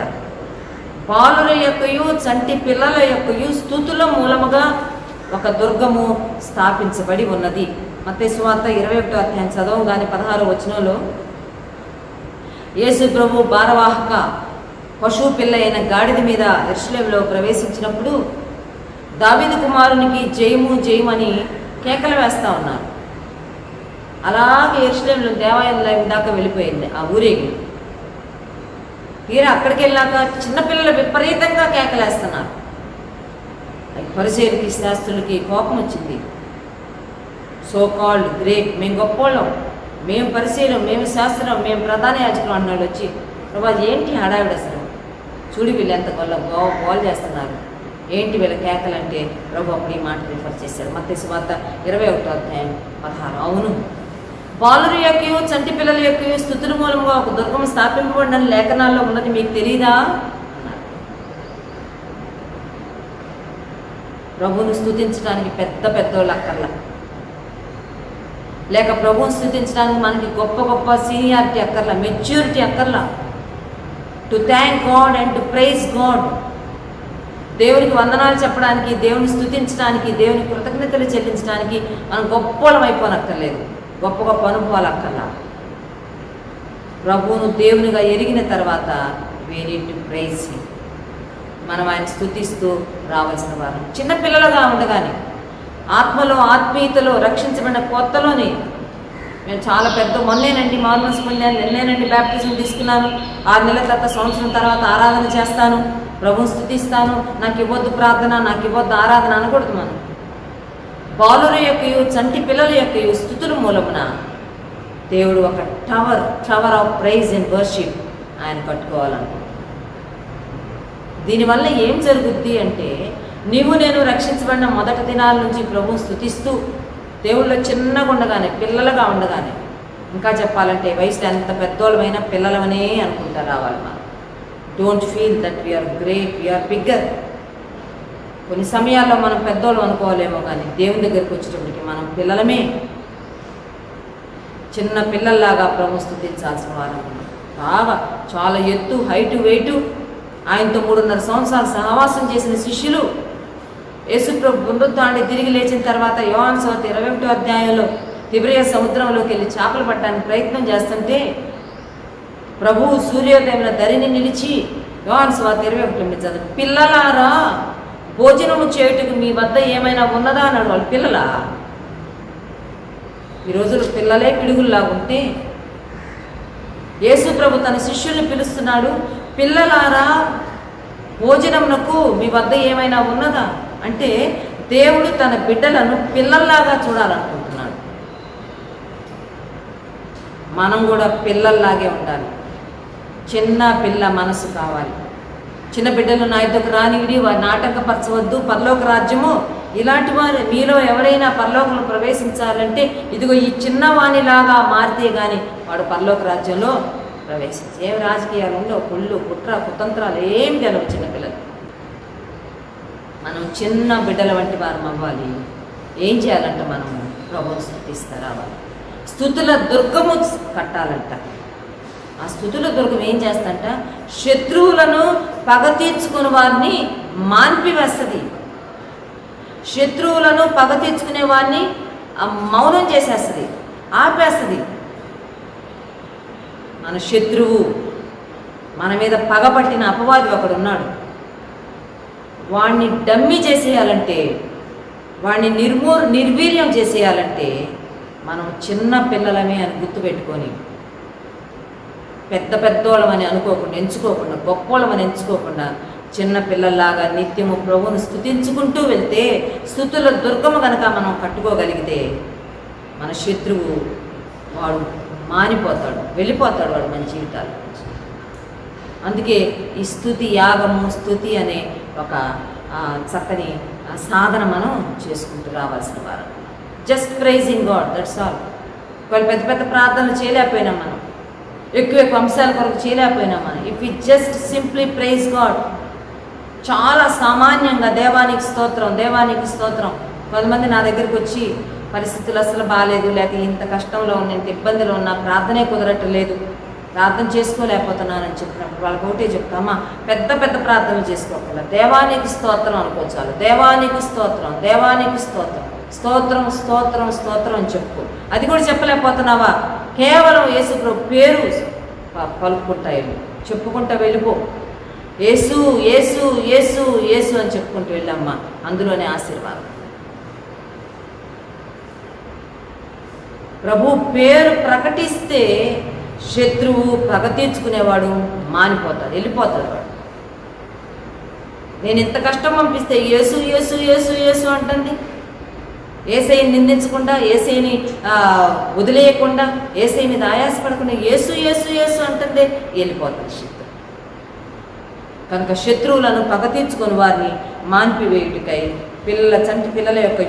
బాలుల యొక్కయు చంటి పిల్లల యొక్కయు స్తుతుల మూలముగా ఒక దుర్గము స్థాపించబడి ఉన్నది. మత్తయి సువార్త 21వ అధ్యాయం చదవగానే 16వ వచనంలో యేసు ప్రభు భారవాహక పశువు పిల్ల అయిన గాడిద మీద యెరూషలేములో ప్రవేశించినప్పుడు దావీదు కుమారునికి జయము జయమని కేకలు వేస్తూ ఉన్నారు. అలాగే యెరూషలేములో దేవాలయం దాకా వెళ్ళిపోయింది ఆ ఊరేగి. తీరా అక్కడికి వెళ్ళాక చిన్నపిల్లలు విపరీతంగా కేకలేస్తున్నారు. పరిసయ్యులకి, శాస్త్రులకి కోపం వచ్చింది. సో కాల్డ్ గ్రేట్, మేము గొప్పోళ్ళం, మేము పరిశీలం, మేము శాస్త్రం, మేము ప్రధాన యాజకులు అన్నాడు. వచ్చి ప్రభా ఏంటి హడావిడ, అసలు చూడు వీళ్ళు ఎంత గోల్ చేస్తున్నారు, ఏంటి వీళ్ళ కేకలంటే ప్రభు అప్పుడు ఈ మాట రిఫర్ చేశారు. మత్తయి సువార్త 21వ అధ్యాయం 16. అవును, బాలుల యొక్కయు చంటి పిల్లల యొక్కయు స్తుతుల మూలంగా ఒక దుర్గము స్థాపింపబడిన లేఖనాల్లో ఉన్నది మీకు తెలీదా అన్నారు. ప్రభువును స్తుతించడానికి పెద్ద పెద్దోళ్ళు అక్కర్లా, లేక ప్రభువుని స్తుతించడానికి మనకి గొప్ప గొప్ప సీనియారిటీ అక్కర్లా, మెచ్యూరిటీ అక్కర్లా. To thank God and to praise God, దేవునికి వందనాలు చెప్పడానికి, దేవుని స్తుతించడానికి, దేవుని కృతజ్ఞతలు చెల్లించడానికి మనం గొప్పలం అయిపోనక్కర్లేదు, గొప్ప గొప్ప అనుభవాలు అక్కర్లా. ప్రభువును దేవునిగా ఎరిగిన తర్వాత we need to praise him. మనం ఆయన స్తుతిస్తూ రావాల్సిన వారం. చిన్నపిల్లలుగా ఉండగానే, ఆత్మలో ఆత్మీయతలో రక్షించబడిన కొత్తలోనే, నేను చాలా పెద్ద మొన్నేనండి మార్మల్స్ పొందాను, నిన్నేనండి బ్యాప్టిజం తీసుకున్నాను, 6 నెలల తర్వాత సంవత్సరం తర్వాత ఆరాధన చేస్తాను, ప్రభువుని స్తుతిస్తాను, నాకు ఇవ్వద్దు ప్రార్థన, నాకు ఇవ్వద్దు ఆరాధన అనకూడదు. మనం బాలుల యొక్కయు చంటి పిల్లల యొక్కయు స్తుతుల మూలమున దేవుడు ఒక tower of praise and worship ఆయన కట్టుకోవాలనుకుంటున్నాను. దీనివల్ల ఏం జరుగుద్ది అంటే, నీవు నేను రక్షించబడిన మొదటి దినాల నుంచి ప్రభువుని స్తుతిస్తూ దేవుళ్ళో చిన్నగా ఉండగానే, పిల్లలుగా ఉండగానే, ఇంకా చెప్పాలంటే వయసులో ఎంత పెద్దోళ్ళమైనా పిల్లలమనే అనుకుంటా రావాలి. మనం don't feel that we are great, we are bigger. కొన్ని సమయాల్లో మనం పెద్దోళ్ళు అనుకోవాలేమో, కానీ దేవుని దగ్గరికి వచ్చేటప్పటికి మనం పిల్లలమే. చిన్న పిల్లల్లాగా ప్రభువుని స్తుతించాల్సిన వారు. బాగా చాలా ఎత్తు, హైటు, వెయిటు, ఆయనతో 3.5 సంవత్సరాలు సహవాసం చేసిన శిష్యులు యేసుప్రభు పునరుత్థానం తిరిగి లేచిన తర్వాత యోహాను సువార్త 21వ అధ్యాయంలో తిబెరియా సముద్రంలోకి వెళ్ళి చేపలు పట్టడానికి ప్రయత్నం చేస్తుంటే ప్రభువు సూర్యోదయం ధరిని నిలిచి యోహాను సువార్త 21 చదువు. పిల్లలారా, భోజనము చేయుటకు మీ వద్ద ఏమైనా ఉన్నదా అన్నాడు. వాళ్ళు పిల్లలా? ఈ రోజులు పిల్లలే పిడుగుల్లాగా ఉంటే యేసు ప్రభు తన శిష్యుల్ని పిలుస్తున్నాడు. పిల్లలారా, భోజనమునకు మీ వద్ద ఏమైనా ఉన్నదా అంటే దేవుడు తన బిడ్డలను పిల్లల్లాగా చూడాలనుకుంటున్నాడు. మనం కూడా పిల్లల్లాగే ఉండాలి. చిన్న పిల్ల మనసు కావాలి. చిన్న బిడ్డలు నా యొద్దకు రానివిడి, వారిని ఆటంకపరచవద్దు, పరలోక రాజ్యము ఇలాంటి వారు మీలో ఎవరైనా పరలోకంలో ప్రవేశించాలంటే ఇదిగో ఈ చిన్నవాణిలాగా మారితే కానీ వాడు పరలోక రాజ్యంలో ప్రవేశించి. ఏం రాజకీయాలు ఉండవు, కుళ్ళు కుట్ర కుతంత్రాలు ఏం తెలవు చిన్నపిల్లలు. మనం చిన్న బిడ్డల వంటి వారం అవ్వాలి. ఏం చేయాలంటే మనం ప్రభువును స్తుతిస్తూ రావాలి. స్తుతుల దుర్గము కట్టాలంట. ఆ స్తుతుల దుర్గం ఏం చేస్తంట? శత్రువులను పగ తీర్చుకుని వారిని మాన్పివేస్తుంది. శత్రువులను పగ తీర్చుకునే వారిని మౌనం చేసేస్తుంది, ఆపేస్తుంది. మన శత్రువు, మన మీద పగపట్టిన అపవాది ఒకడు ఉన్నాడు. వాడిని డమ్మి చేసేయాలంటే, వాడిని నిర్వీర్యం చేసేయాలంటే మనం చిన్న పిల్లలమే అని గుర్తుపెట్టుకొని పెద్ద పెద్దోళ్ళమని అనుకోకుండా, ఎంచుకోకుండా, గొప్పోళ్ళమని ఎంచుకోకుండా చిన్న పిల్లల్లాగా నిత్యము ప్రభువును స్తుతించుకుంటూ వెళ్తే, స్తుతుల దుర్గము కనుక మనం కట్టుకోగలిగితే మన శత్రువు వాడు మానిపోతాడు, వెళ్ళిపోతాడు వాడు మన జీవితాలు. అందుకే ఈ స్తుతి యాగము, స్తుతి అనే ఒక చక్కని సాధన మనం చేసుకుంటూ రావాల్సిన వారు. Just pricing God, that's all. వాళ్ళు పెద్ద పెద్ద ప్రార్థనలు చేయలేకపోయినాం, మనం ఎక్కువ అంశాల కొరకు చేయలేకపోయినాం మనం. If you just simply praise God, చాలా సామాన్యంగా దేవానికి స్తోత్రం, దేవానికి స్తోత్రం. కొంతమంది నా దగ్గరికి వచ్చి పరిస్థితులు అసలు బాగాలేదు, లేక ఇంత కష్టంలో ఉన్న, ఇంత ఇబ్బందిలో ఉన్న, ప్రార్థనే కుదరట్లేదు, ప్రార్థన చేసుకోలేకపోతున్నానని చెప్పినప్పుడు వాళ్ళకి ఒకటే చెప్తామా, పెద్ద పెద్ద ప్రార్థనలు చేసుకోకుండా దేవానికి స్తోత్రం అనుకోవచ్చాలి. దేవానికి స్తోత్రం, దేవానికి స్తోత్రం, స్తోత్రం స్తోత్రం స్తోత్రం అని చెప్పుకో. అది కూడా చెప్పలేకపోతున్నావా, కేవలం యేసు ప్రభు పేరు పలుకుంటాయి, చెప్పుకుంటా వెళ్ళిపో. యేసు యేసు యేసు యేసు అని చెప్పుకుంటూ వెళ్ళమ్మా, అందులోనే ఆశీర్వాదం. ప్రభు పేరు ప్రకటిస్తే శత్రువు పగ తీర్చుకునేవాడు మానిపోతాడు, వెళ్ళిపోతాడు వాడు. నేను ఇంత కష్టం పంపిస్తే యేసు యేసు యేసు యేసు అంటుంది. ఏసైని నిందించకుండా, ఏసైని వదిలేయకుండా, ఏసై మీద ఆయాసపడకుండా యేసు యేసు యేసు అంటుంది, వెళ్ళిపోతుంది శత్రువు. కనుక శత్రువులను పగ తీర్చుకొని వారిని మాన్పివేయుటికై చంటి పిల్లల యొక్క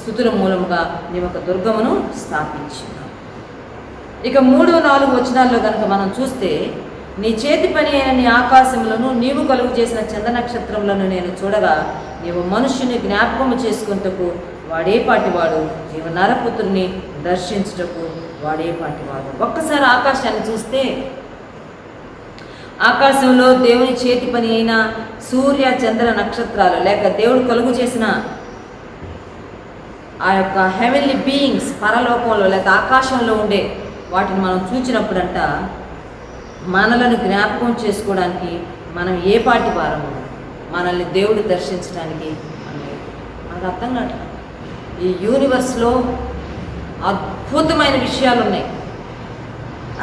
స్తుతుల మూలముగా నీ ఒక దుర్గమును స్థాపించినావు. ఇక 3-4 వచనాల్లో కనుక మనం చూస్తే, నీ చేతి పని అయిన నీ ఆకాశములను నీవు కలుగు చేసిన చంద్ర నక్షత్రములను నేను చూడగా, నీవు మనుష్యుని జ్ఞాపకము చేసుకుంటకు వాడేపాటివాడు, నీవు నరపుత్రుని దర్శించుటకు వాడేపాటివాడు. ఒక్కసారి ఆకాశాన్ని చూస్తే, ఆకాశంలో దేవుని చేతి పని అయిన సూర్య చంద్ర నక్షత్రాలు, లేక దేవుడు కలుగు చేసిన ఆ యొక్క హెవెన్లీ బీయింగ్స్, పరలోకంలో లేక ఆకాశంలో ఉండే వాటిని మనం చూచినప్పుడంట, మనలను జ్ఞాపకం చేసుకోవడానికి మనం ఏ పాటి వారము, మనల్ని దేవుడు దర్శించడానికి మనకు అర్థం కాదు. ఈ యూనివర్స్లో అద్భుతమైన విషయాలు ఉన్నాయి.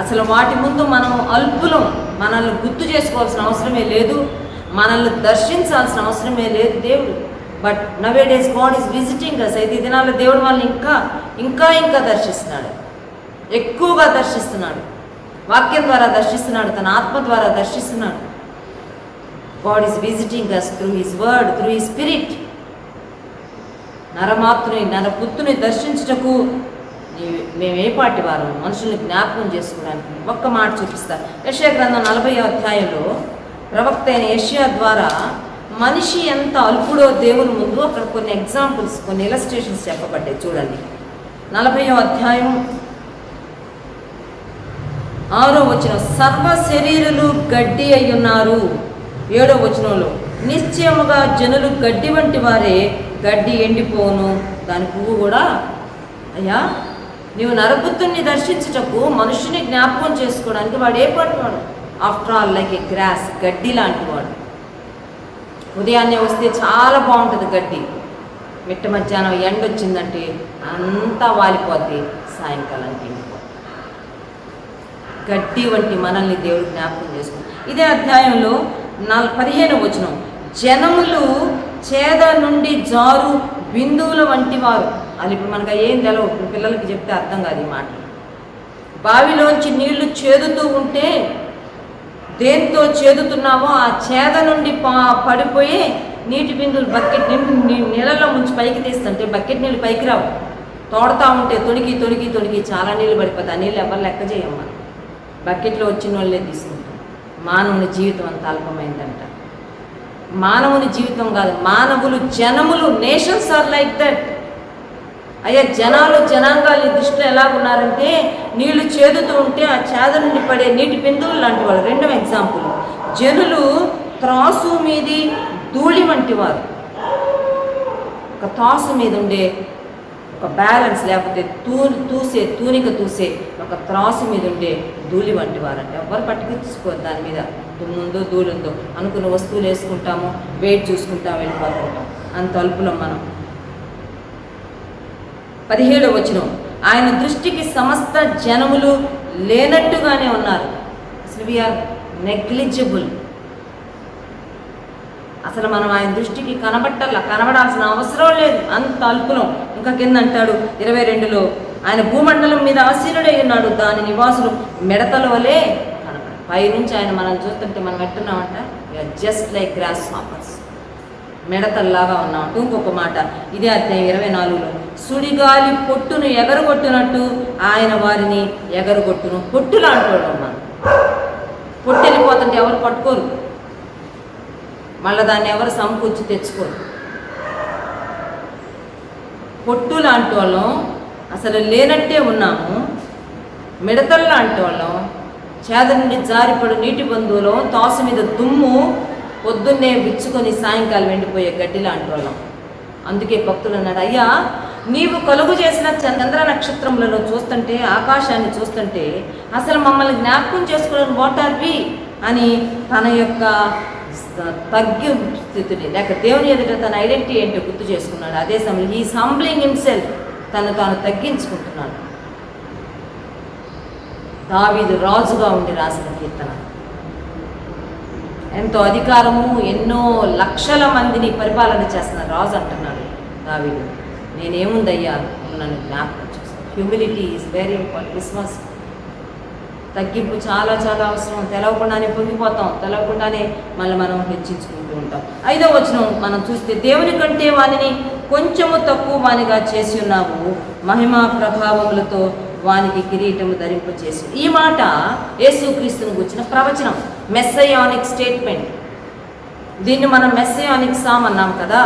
అసలు వాటి ముందు మనం అల్పులం. మనల్ని గుర్తు చేసుకోవాల్సిన అవసరమే లేదు, మనల్ని దర్శించాల్సిన అవసరమే లేదు దేవుడు. But nowadays God is visiting us. అయితే ఈ దినాల్లో దేవుడు వాళ్ళని ఇంకా ఇంకా దర్శిస్తున్నాడు, ఎక్కువగా దర్శిస్తున్నాడు, వాక్యం ద్వారా దర్శిస్తున్నాడు, తన ఆత్మ ద్వారా దర్శిస్తున్నాడు. God is visiting us through his word, through his spirit. నరపుత్రుని దర్శించుటకు మేము ఏ పాటి వారు, మనుషుల్ని జ్ఞాపకం చేసుకోవడానికి. ఒక్క మాట చూపిస్తా. యెషయా గ్రంథం 40వ అధ్యాయంలో ప్రవక్త అయిన యెషయా ద్వారా మనిషి ఎంత అల్పుడో దేవుని ముందు అక్కడ కొన్ని ఎగ్జాంపుల్స్, కొన్ని ఇలస్ట్రేషన్స్ చెప్పబడ్డాయి. చూడండి, 40వ అధ్యాయం 6వ వచనం, సర్వ శరీరులు గడ్డి అయ్యున్నారు. 7వ వచనంలో, నిశ్చయముగా జనులు గడ్డి వంటి వారే, గడ్డి ఎండిపోను, దాని పువ్వు కూడా. అయ్యా, నీవు నరపుత్రుని దర్శించుటకు, మనుషుని జ్ఞాపకం చేసుకోవడానికి వాడు ఏ పాటి వాడు? After all like a grass, గడ్డి లాంటి వాడు. ఉదయాన్నే వస్తే చాలా బాగుంటుంది గడ్డి, మిట్ట మధ్యాహ్నం ఎండ వచ్చిందంటే అంతా వాలిపోద్ది, సాయంకాలానికి ఎండిపోద్ది. గడ్డి వంటి మనల్ని దేవుడు జ్ఞాపకం చేసుకుంది. ఇదే అధ్యాయంలో 15వ వచనం, జనములు చేద నుండి జారు బిందువుల వంటి వారు. అది ఇప్పుడు మనకు ఏం తెలవు, ఇప్పుడు పిల్లలకి చెప్తే అర్థం కాదు ఈ మాటలు. బావిలోంచి నీళ్లు చేదుతూ ఉంటే దేంతో చేదుతున్నామో ఆ చేద నుండి పడిపోయి నీటి బిందువులు బకెట్ నీళ్ళలో ముంచి పైకి తీస్తుంటే బకెట్ నీళ్ళు పైకి రావు, తోడుతూ ఉంటే తొడిగి తొడిగి తొడిగి చాలా నీళ్ళు పడిపోతాయి. ఆ నీళ్ళు ఎవరు లెక్క చేయమ్మా, బకెట్లో వచ్చిన వాళ్ళే తీసుకుంటాం. మానవుని జీవితం అంత అల్పమైందంట. మానవుని జీవితం కాదు, మానవులు, జనములు, నేషన్స్ ఆర్ లైక్ దట్. అయ్యా జనాలు, జనాంగాలు దృష్టిలో ఎలా ఉన్నారంటే నీళ్లు చేదుతూ ఉంటే ఆ చేద నుండి పడే నీటి బిందువులు లాంటి వాళ్ళు. రెండవ ఎగ్జాంపుల్, జనులు త్రాసు మీది ధూళి వంటి వారు. ఒక త్రాసు మీద ఉండే ఒక బ్యాలెన్స్, లేకపోతే తూనిక తూసే ఒక త్రాసు మీద ఉండే ధూళి వంటి వారు. అంటే ఎవరు పట్టుకొచ్చుకోరు, దాని మీద దుమ్ముందో ధూళిందో అనుకున్న వస్తువులు వేసుకుంటాము, వెయిట్ చూసుకుంటాము, వెళ్ళిపోతుంటాం. అంత అల్పులం మనం. 17వ వచనం, ఆయన దృష్టికి సమస్త జనములు లేనట్టుగానే ఉన్నారు. అసలు వీఆర్ నెగ్లిజిబుల్. అసలు మనం ఆయన దృష్టికి కనబడాల్సిన అవసరం లేదు, అంత అల్పులం. ఇంకా కింద అంటాడు 22లో, ఆయన భూమండలం మీద ఆసీనుడై ఉన్నాడు, దాని నివాసులు మిడతల వలె కనబడ. పైనుంచి ఆయన మనం చూస్తుంటే మనం ఎట్టున్నామంట, we are just like grasshoppers, మిడతల్లాగా ఉన్నామంట. ఇంకొక మాట ఇదే అధ్యాయం 24లో, సుడిగాలి పొట్టును ఎగరగొట్టినట్టు ఆయన వారిని ఎగరగొట్టును. పొట్టు లాంటి వాడు మనం. పొట్టు వెళ్ళిపోతుంటే ఎవరు పట్టుకోరు, మళ్ళీ దాన్ని ఎవరు సమకూర్చి తెచ్చుకోరు. పొట్టు లాంటి వాళ్ళం, అసలు లేనట్టే ఉన్నాము. మిడతలు లాంటి వాళ్ళం, చేద నుండి జారిపడు నీటి బంధువులో తాసు మీద దుమ్ము పొద్దున్నే విచ్చుకొని సాయంకాలం ఎండిపోయే గడ్డి లాంటి వాళ్ళం. అందుకే భక్తులు అన్నారు, అయ్యా నీవు కలుగు చేసిన చంద్ర నక్షత్రములను చూస్తుంటే, ఆకాశాన్ని చూస్తుంటే అసలు మమ్మల్ని జ్ఞాపకం చేసుకోవడం వాట్ ఆర్ వి అని తన యొక్క తగ్గి స్థితిని, లేక దేవుని ఎదుట తన ఐడెంటిటీ ఏంటో గుర్తు చేసుకున్నాడు. అదే సమయంలో హీస్ హంబ్లింగ్ హిమ్సెల్ఫ్, తను తాను తగ్గించుకుంటున్నాడు. దావీదు రాజుగా ఉండి రాసిన కీర్తన. ఎంతో అధికారము, ఎన్నో లక్షల మందిని పరిపాలన చేస్తున్న రాజు అంటున్నాడు దావీదు. నేనేముందయ్యా, నన్ను జ్ఞాపకం చేస్తాను. Humility is very important. Christmas తగ్గింపు చాలా చాలా అవసరం. తెలవకుండానే పొంగిపోతాం, తెలవకుండానే మళ్ళీ మనం హెచ్చించుకుంటూ ఉంటాం. 5వ వచనం మనం చూస్తే, దేవుని కంటే వానిని కొంచెము తక్కువ వానిగా చేసి ఉన్నావు, మహిమా ప్రభావములతో వానికి కిరీటము ధరింపచేసి. ఈ మాట యేసుక్రీస్తుని గురించిన ప్రవచనం, మెస్సయానిక్ స్టేట్మెంట్. దీన్ని మనం మెస్సయానిక్ సామ్ అన్నాం కదా.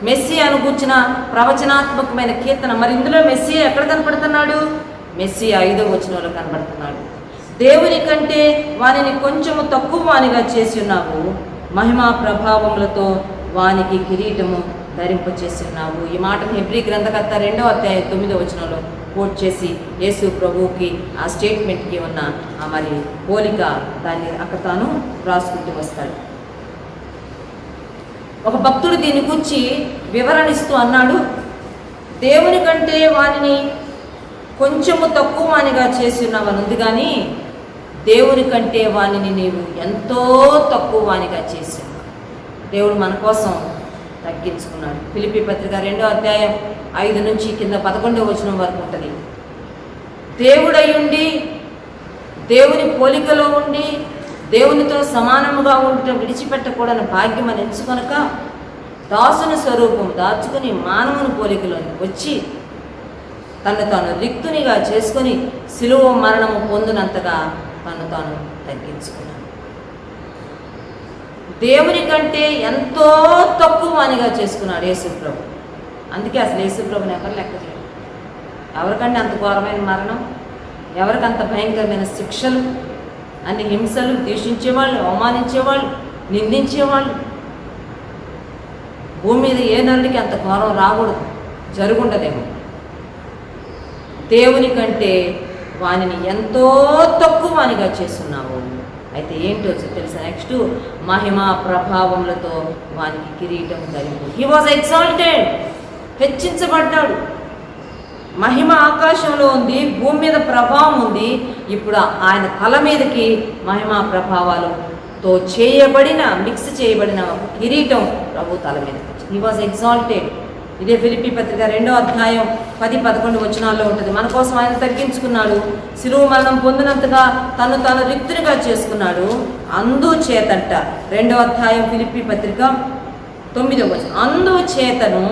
మెస్సియాను గూర్చిన ప్రవచనాత్మకమైన కీర్తన. మరి ఇందులో మెస్సియా ఎక్కడ కనపడుతున్నాడు? మెస్సియా 5వ వచనంలో కనబడుతున్నాడు. దేవుని కంటే వానిని కొంచెము తక్కువ వానిగా చేసి ఉన్నావు, మహిమా ప్రభావములతో వానికి కిరీటము ధరింపచేసి ఉన్నావు. ఈ మాటను హెబ్రీ గ్రంథకర్త 2వ అధ్యాయం 9వ వచనంలో కోట్ చేసి యేసు ప్రభువుకి ఆ స్టేట్మెంట్కి ఉన్న మరి పోలిక దాన్ని అక్కడ తాను రాసుకుంటూ వస్తాడు. ఒక భక్తుడు దీని గురించి వివరణిస్తూ అన్నాడు, దేవుని కంటే వానిని కొంచెము తక్కువ వానిగా చేసి ఉన్నావని ఉంది, కానీ దేవుని కంటే వానిని నీవు ఎంతో తక్కువ వానిగా చేసి ఉన్నావు. దేవుడు మన కోసం తగ్గించుకున్నాడు. ఫిలిప్పీ పత్రిక 2వ అధ్యాయం 5 నుంచి కింద 11వ వచనం వరకు ఉంటుంది. దేవుడయ్యుండి, దేవుని పోలికలో ఉండి, దేవునితో సమానముగా ఉండటం విడిచిపెట్టకూడని భాగ్యం అని ఎంచుకొనక దాసుని స్వరూపం దాచుకుని మానవుని పోలికలోని వచ్చి తను తాను రిక్తునిగా చేసుకొని శిలువ మరణము పొందినంతగా తను తాను తగ్గించుకున్నాడు. దేవుని కంటే ఎంతో తక్కువ వానిగా చేసుకున్నాడు యేసుప్రభు. అందుకే అసలు యేసుప్రభుని ఎవరు లెక్క చేయరు. ఎవరికంటే అంత ఘోరమైన మరణం, ఎవరికంత భయంకరమైన శిక్షలు, అన్ని హింసలు, దూషించేవాళ్ళు, అవమానించేవాళ్ళు, నిందించేవాళ్ళు. భూమి మీద ఏ నరుడికి అంత ఘోరం రాకూడదు, జరుగుండదేమో. దేవుని కంటే వానిని ఎంతో తక్కువ వానిగా చేస్తున్నావు, అయితే ఏంటో తెలుసా, నెక్స్ట్ మహిమ ప్రభావములతో వానికి కిరీటం ధరింపు. హీ వాజ్ ఎగ్జాల్టెడ్, హెచ్చించబడ్డాడు. మహిమ ఆకాశంలో ఉంది, భూమి మీద ప్రభావం ఉంది. ఇప్పుడు ఆయన తల మీదకి మహిమ ప్రభావాలతో మిక్స్ చేయబడిన కిరీటం ప్రభు తల మీదకి వచ్చింది. He was exalted. ఇదే ఫిలిప్పీ పత్రిక 2వ అధ్యాయం 10-11 వచనాల్లో ఉంటుంది. మన కోసం ఆయన తగ్గించుకున్నాడు, శిలువ మరణం పొందినంతగా తను రిక్తునిగా చేసుకున్నాడు. అందుచేతంట 2వ అధ్యాయం ఫిలిప్పీ పత్రిక 9వ వచనం, అందుచేతను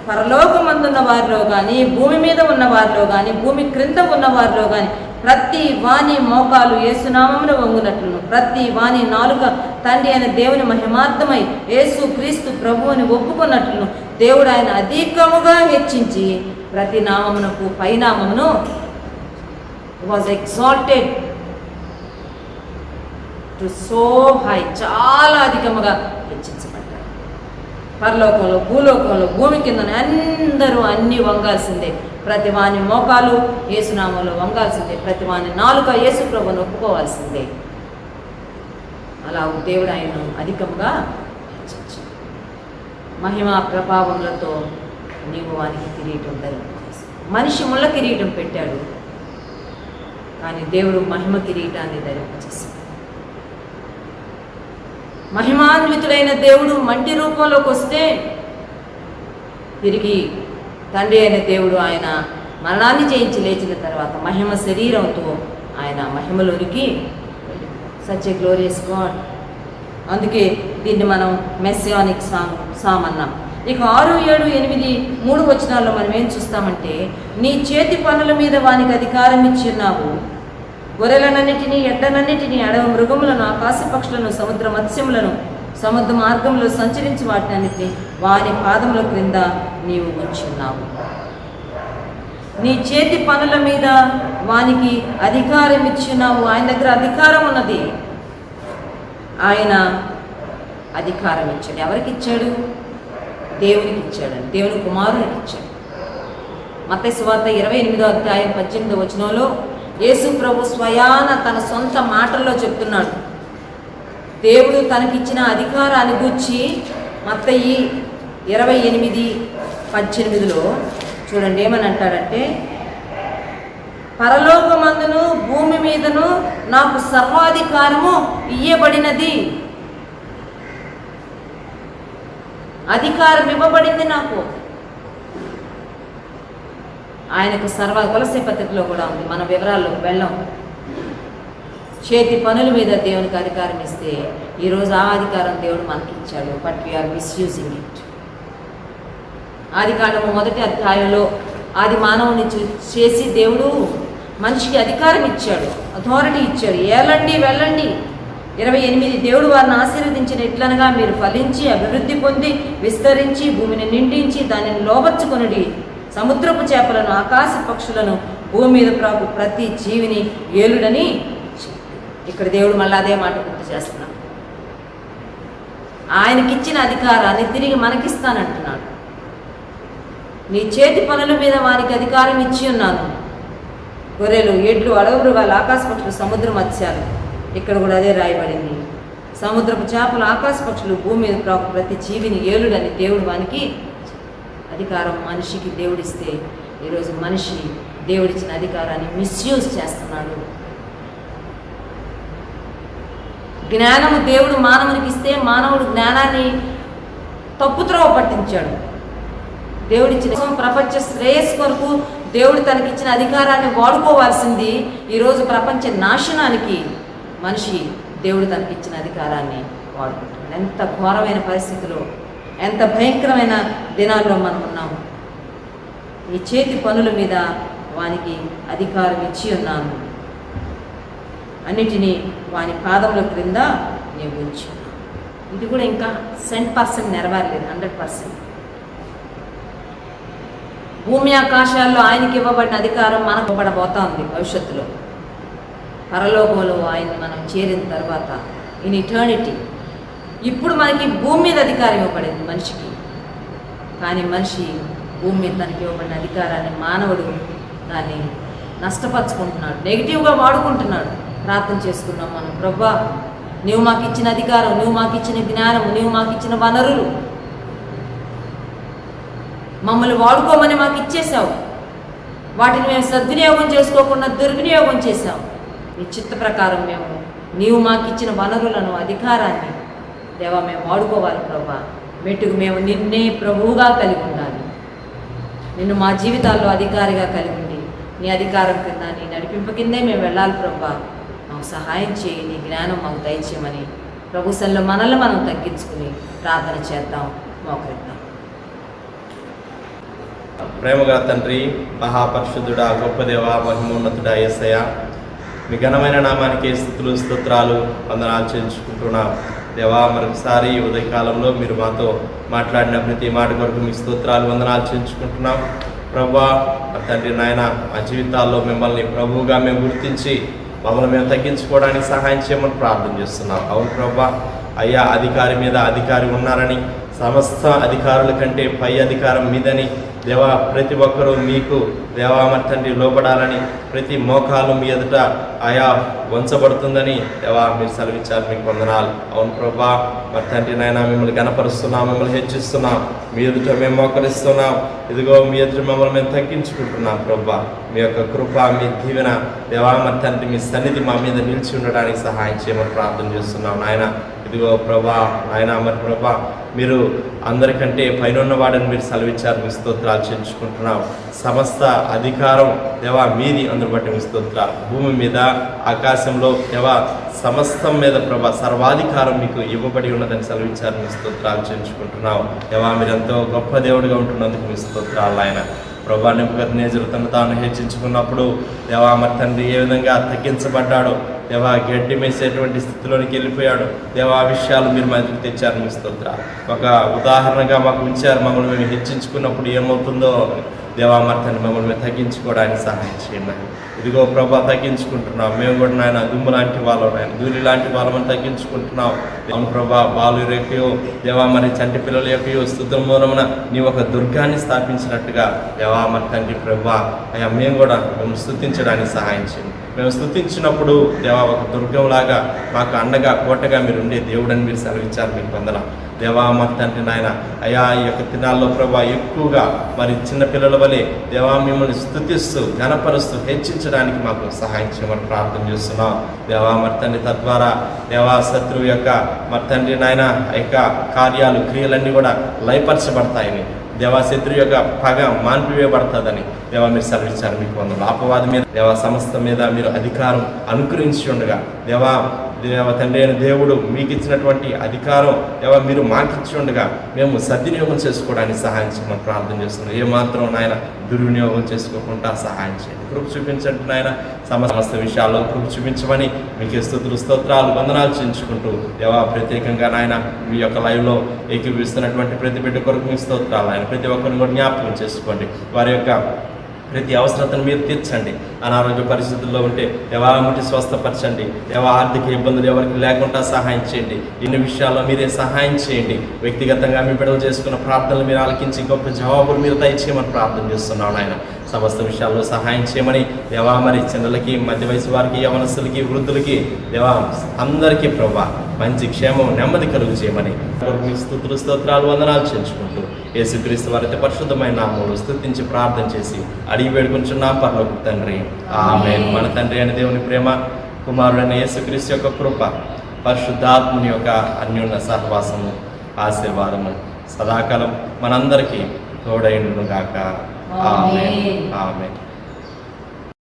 పరలోకమందున్న వారిలో కానీ, భూమి మీద ఉన్న వారిలో కానీ, భూమి క్రింద ఉన్న వారిలో కానీ ప్రతి వాని మోకాలు యేసునామమున వంగునట్లును, ప్రతి వాని నాలుక తండ్రి అయిన దేవుని మహిమార్థమై యేసు క్రీస్తు ప్రభు అని ఒప్పుకున్నట్లును దేవుడు ఆయన అధికముగా హెచ్చించి ప్రతి నామమునకు పైనామమును was exalted to so high, చాలా అధికముగా హెచ్చించబడ్డాడు. పరలోకంలో, భూలోకంలో, భూమి కింద అందరూ అన్నీ వంగాల్సిందే. ప్రతి వాని మోకాలు యేసునామంలో వంగాల్సిందే, ప్రతి వాని నాలుక యేసు ప్రభువును ఒప్పుకోవాల్సిందే. అలా దేవుడు ఆయనను అధికముగా హెచ్చించాడు. మహిమ ప్రభావములతో నీవు వానికి కిరీటం ధరింపజేశావు. మనిషి ముళ్ళ కిరీటం పెట్టాడు, కానీ దేవుడు మహిమ కిరీటాన్ని ధరింపజేశాడు. మహిమాన్వితుడైన దేవుడు మంటి రూపంలోకి వస్తే తిరిగి తండ్రి అయిన దేవుడు ఆయన మరణాన్ని జయించి లేచిన తర్వాత మహిమ శరీరంతో ఆయన మహిమలోనికి సచ్ ఏ గ్లోరియస్ గాడ్. అందుకే దీన్ని మనం మెస్సియానిక్ సామ్ అన్నాం. ఇక 6, 7, 8, 3 వచనాల్లో మనం ఏం చూస్తామంటే, నీ చేతి పనుల మీద వానికి అధికారం ఇచ్చిన్నావు, గొర్రెలనన్నిటినీ, ఎడ్లనన్నిటినీ, అడవి మృగములను, ఆకాశ పక్షులను, సముద్ర మత్స్యములను, సముద్ర మార్గంలో సంచరించి వాటినన్నిటినీ వాని పాదముల క్రింద నీవు ఉంచున్నావు. నీ చేతి పనుల మీద వానికి అధికారం ఇచ్చున్నావు. ఆయన దగ్గర అధికారం ఉన్నది. ఆయన అధికారం ఇచ్చాడు. ఎవరికి ఇచ్చాడు? దేవునికి ఇచ్చాడు, దేవుని కుమారునికి ఇచ్చాడు. మత్తయి సువార్త 28వ అధ్యాయం 18వ వచనంలో యేసు ప్రభు స్వయాన తన సొంత మాటల్లో చెప్తున్నాడు. దేవుడు తనకిచ్చిన అధికారాన్ని గూర్చి మత్తయి 28:18లో చూడండి ఏమని అంటాడంటే, పరలోకమందును భూమి మీదను నాకు సర్వాధికారము ఇయ్యబడినది. అధికారం ఇవ్వబడింది నాకు. ఆయనకు కొలసీ పత్రికలో కూడా ఉంది, మన వివరాల్లోకి వెళ్ళాం. చేతి పనుల మీద దేవునికి అధికారం ఇస్తే ఈరోజు ఆ అధికారం దేవుడు మనకి ఇచ్చాడు, బట్ వీఆర్ మిస్యూజింగ్ ఇట్. ఆదికాండము 1వ అధ్యాయంలో ఆది మానవుని చేసి దేవుడు మనిషికి అధికారం ఇచ్చాడు, అథారిటీ ఇచ్చాడు. ఏలండి వెళ్ళండి 28 దేవుడు వారిని ఆశీర్వదించిన ఎట్లనగా మీరు ఫలించి అభివృద్ధి పొంది విస్తరించి భూమిని నిండించి దానిని లోబర్చుకొనుడి, సముద్రపు చేపలను, ఆకాశ పక్షులను, భూమి మీద ప్రాకు ప్రతి జీవిని ఏలుడని. ఇక్కడ దేవుడు మళ్ళీ అదే మాట గుర్తు చేస్తున్నాడు. ఆయనకిచ్చిన అధికారాన్ని తిరిగి మనకిస్తానంటున్నాడు. నీ చేతి పనుల మీద వారికి అధికారం ఇచ్చి ఉన్నాను. గొర్రెలు, ఎడ్లు, అడవి మృగాలు, ఆకాశ పక్షులు, సముద్ర మత్స్యాలు. ఇక్కడ కూడా అదే రాయబడింది. సముద్రపు చేపలు, ఆకాశ పక్షులు, భూమి మీద ప్రాకు ప్రతి జీవిని ఏలుడని దేవుడు వానికి అధికారం మనిషికి దేవుడిస్తే ఈరోజు మనిషి దేవుడిచ్చిన అధికారాన్ని మిస్యూజ్ చేస్తున్నాడు. జ్ఞానము దేవుడు మానవునికి ఇస్తే మానవుడు జ్ఞానాన్ని తప్పుత్రోవ పట్టించాడు. దేవుడిచ్చిన ప్రపంచ శ్రేయస్సు కొరకు దేవుడు తనకిచ్చిన అధికారాన్ని వాడుకోవాల్సింది ఈరోజు ప్రపంచ నాశనానికి మనిషి దేవుడు తనకిచ్చిన అధికారాన్ని వాడుకుంటున్నాడు. ఎంత ఘోరమైన పరిస్థితిలో, ఎంత భయంకరమైన దినాల్లో మనం ఉన్నాము. ఈ చేతి పనుల మీద వానికి అధికారం ఇచ్చి ఉన్నాను, అన్నిటినీ వాని పాదముల క్రింద నేను ఉంచు. ఇది కూడా ఇంకా 100% నెరవేరలేదు, 100%. భూమి ఆకాశాల్లో ఆయనకి ఇవ్వబడిన అధికారం మనకు ఇవ్వబడబోతా ఉంది భవిష్యత్తులో. పరలోకంలో ఆయన్ని మనం చేరిన తర్వాత ఇన్ ఇటర్నిటీ. ఇప్పుడు మనకి భూమి మీద అధికారం ఇవ్వబడింది మనిషికి, కానీ మనిషి భూమి మీద తనకి ఇవ్వబడిన అధికారాన్ని మానవుడు దాన్ని నష్టపరుచుకుంటున్నాడు, నెగిటివ్గా వాడుకుంటున్నాడు. ప్రార్థన చేసుకున్నాం మనం. ప్రభువా, నువ్వు మాకు ఇచ్చిన అధికారం, నువ్వు మాకు ఇచ్చిన జ్ఞానం, నువ్వు మాకు ఇచ్చిన వనరులు మమ్మల్ని వాడుకోమని మాకు ఇచ్చేసావు. వాటిని మేము సద్వినియోగం చేసుకోకుండా దుర్వినియోగం చేశాం. నీ చిత్త ప్రకారం మేము నీవు మాకు ఇచ్చిన వనరులను, అధికారాన్ని దేవా మేము వాడుకోవాలి. ప్రభువా, మెట్టుకు మేము నిన్నే ప్రభువుగా కలిగి ఉండాలి. నిన్ను మా జీవితాల్లో అధికారిగా కలిగి ఉండి నీ అధికారం కింద, నీ నడిపింపు కిందే మేము వెళ్ళాలి. ప్రభువా, మాకు సహాయం చేయి, నీ జ్ఞానం మాకు దయచేయమని ప్రభుత్వంలో మనల్ని మనం తగ్గించుకుని ప్రార్థన చేద్దాం. మోకరిద్దాం. ప్రేమగల తండ్రి, మహాపరిశుద్ధుడా, గొప్ప దేవ, మహిమోన్నతుడా యేసయ్య, మీ ఘనమైన నామానికి స్తుతులు స్తోత్రాలు వందనాలు చెల్లించుకుంటున్నాం. దేవా, మరొకసారి ఉదయకాలంలో మీరు మాతో మాట్లాడిన ప్రతి మాట కొరకు మీ స్తోత్రాలు వందనాలు చెల్లించుకుంటున్నాం. ప్రభువా, తండ్రి నాయన, మా జీవితాల్లో మిమ్మల్ని ప్రభువుగా మేము గుర్తించి మమ్మల్ని మేము తగ్గించుకోవడానికి సహాయం చేయమని ప్రార్థన చేస్తున్నాం. అవును ప్రభువా, అయ్యా అధికారి మీద అధికారి ఉన్నారని, సమస్త అధికారుల కంటే పై అధికారం మీదని దేవా, ప్రతి ఒక్కరూ మీకు దేవా మరి తండ్రి లోపడాలని, ప్రతి మోకాలు మీ ఎదుట ఆయా వంచబడుతుందని దేవా మీరు సెలవిచ్చారు. మీకు వందనాలు. అవును ప్రభా, మరి తండ్రి నాయన, మిమ్మల్ని గణపరుస్తున్నాం, మిమ్మల్ని హెచ్చిస్తున్నాం, మీ ఎదుట మేము మోకరిస్తున్నాం. ఇదిగో మీ ఎదుట మమ్మల్ని మేము తగ్గించుకుంటున్నాం. ప్రభా, మీ యొక్క కృప, మీ దీవెన దేవా మరి తండ్రి, మీ సన్నిధి మా మీద నిలిచి ఉండడానికి సహాయం చేయమని ప్రార్థన చేస్తున్నాం. నాయన ఇదిగో ప్రభా, నాయన మరి ప్రభా, మీరు అందరికంటే పైన ఉన్నవాడని మీరు సెలవిచ్చారు. మీ స్తోత్రాలు చెల్లించుకుంటున్నాం. సమస్త అధికారం దేవా మీది, అందును బట్టి మీ స్తోత్రాలు. భూమి మీద, ఆకాశంలో దేవా సమస్తం మీద ప్రభా సర్వాధికారం మీకు ఇవ్వబడి ఉన్నదని సెలవిచ్చారు. మీ స్తోత్రాలు చెల్లించుకుంటున్నాం. దేవా, మీరెంతో గొప్ప దేవుడిగా ఉంటున్నందుకు మీ స్తోత్రాలు. ఆయన ప్రభా, నెబుకద్నెజరు తను తాను హెచ్చించుకున్నప్పుడు దేవా మరి తండ్రి ఏ విధంగా తగ్గించబడ్డాడో, దేవా గడ్డి మేసేటువంటి స్థితిలోనికి వెళ్ళిపోయాడు. దేవా విషయాలు మీరు మా దగ్గరికి తెచ్చారు. మీ స్తోత్రాలు. ఒక ఉదాహరణగా మాకు ఉంచారు. మమ్మల్ని మేము హెచ్చించుకున్నప్పుడు ఏమవుతుందో దేవా మరి తండ్రి, మమ్మల్ని మేము తగ్గించుకోవడానికి సహాయం చేయండి. ఇదిగో ప్రభా, తగ్గించుకుంటున్నాం. మేము కూడా నాయన దుమ్ము లాంటి వాళ్ళం, నాయన ధూళి లాంటి వాళ్ళమని తగ్గించుకుంటున్నాం. అవును ప్రభా, బాలుర యొక్కయో దేవా మరి చంటి పిల్లల యొక్కయో స్తుతుల మూలమున నీ ఒక దుర్గాన్ని స్థాపించినట్టుగా దేవా మరి తండ్రి ప్రభా, అయ్యా మేము కూడా మేము స్తుతించడానికి సహాయం చేయండి. మేము స్తుతించినప్పుడు దేవా ఒక దుర్గంలాగా మాకు అండగా కోటగా మీరు ఉండే దేవుడని మీరు సెలవిచ్చారు. మీకు వందనాలు. దేవా మరి తండ్రి నాయన, అయా ఈ యొక్క దినాల్లో ప్రభా ఎక్కువగా మరి చిన్నపిల్లల వలె దేవా మిమ్మల్ని స్తుతిస్తూ ఘనపరుస్తూ హెచ్చించడానికి మాకు సహాయం చేయమని ప్రార్థన చేస్తున్నాం. దేవా మరి తండ్రి, తద్వారా దేవా శత్రువు యొక్క మరి తండ్రి నాయన యొక్క కార్యాలు, క్రియలన్నీ కూడా లయపరచబడతాయని, దేవా శత్రువు యొక్క పగ మాన్పివేయబడుతుందని దేవా మీరు సెలవిచ్చారు. మీకు వందనాలు. అపవాది మీద దేవా సమస్త మీద మీరు అధికారం అనుగ్రహించి ఉండగా దేవా తండ్రి అయిన దేవుడు మీకు ఇచ్చినటువంటి అధికారం దేవా మీరు మాకిచ్చి ఉండగా మేము సద్వినియోగం చేసుకోవడానికి సహాయం చేయమని ప్రార్థన చేస్తున్నాం. ఏమాత్రం నాయన దుర్వినియోగం చేసుకోకుండా సహాయం చేయండి. కృప చూపించండి నాయన. సమస్త విషయాల్లో కృప చూపించమని మీకు స్తుతులు స్తోత్రాలు వందనాలు చెల్లించుకుంటూ దేవా ప్రత్యేకంగా నాయన మీ యొక్క లైవ్లో ఏకీభవిస్తున్నటువంటి ప్రతి బిడ్డ కొరకు మీ స్తోత్రాలు ఆయన ప్రతి ఒక్కరిని కూడా జ్ఞాపకం చేసుకోండి. వారి యొక్క ప్రతి అవసరతను మీరు తీర్చండి. అనారోగ్య పరిస్థితుల్లో ఉంటే దేవా ముట్టి స్వస్థపరచండి. దేవా ఆర్థిక ఇబ్బందులు ఎవరికి లేకుండా సహాయం చేయండి. ఇన్ని విషయాల్లో మీరే సహాయం చేయండి. వ్యక్తిగతంగా మీ బిడ్డలు చేసుకున్న ప్రార్థనలు మీరు ఆలకించి గొప్ప జవాబులు మీరు దయచేయమని ప్రార్థన చేస్తున్నాను. ఆయన సమస్త విషయాల్లో సహాయం చేయమని దేవా మరి చిన్నలకి, మధ్య వయసు వారికి, యవనస్తులకి, వృద్ధులకి దేవా అందరికీ ప్రభా మంచి క్షేమం, నెమ్మది కలుగు చేయమని స్తుతులు స్తోత్రాలు వందనాలు చెల్లించుకుంటూ యేసుక్రీస్తు వారి పరిశుద్ధమైన నామములో స్తుతించి ప్రార్థన చేసి అడిగి వేడుకుంటున్నాం పరలోక తండ్రి. ఆమేన్. మన తండ్రి అయిన దేవుని ప్రేమ, కుమారుడైన యేసుక్రీస్తు యొక్క కృప, పరిశుద్ధాత్ముని యొక్క అన్యోన్య సహవాసము, ఆశీర్వాదము సదాకాలం మనందరికీ తోడైండును గాక. ఆమేన్. ఆమేన్.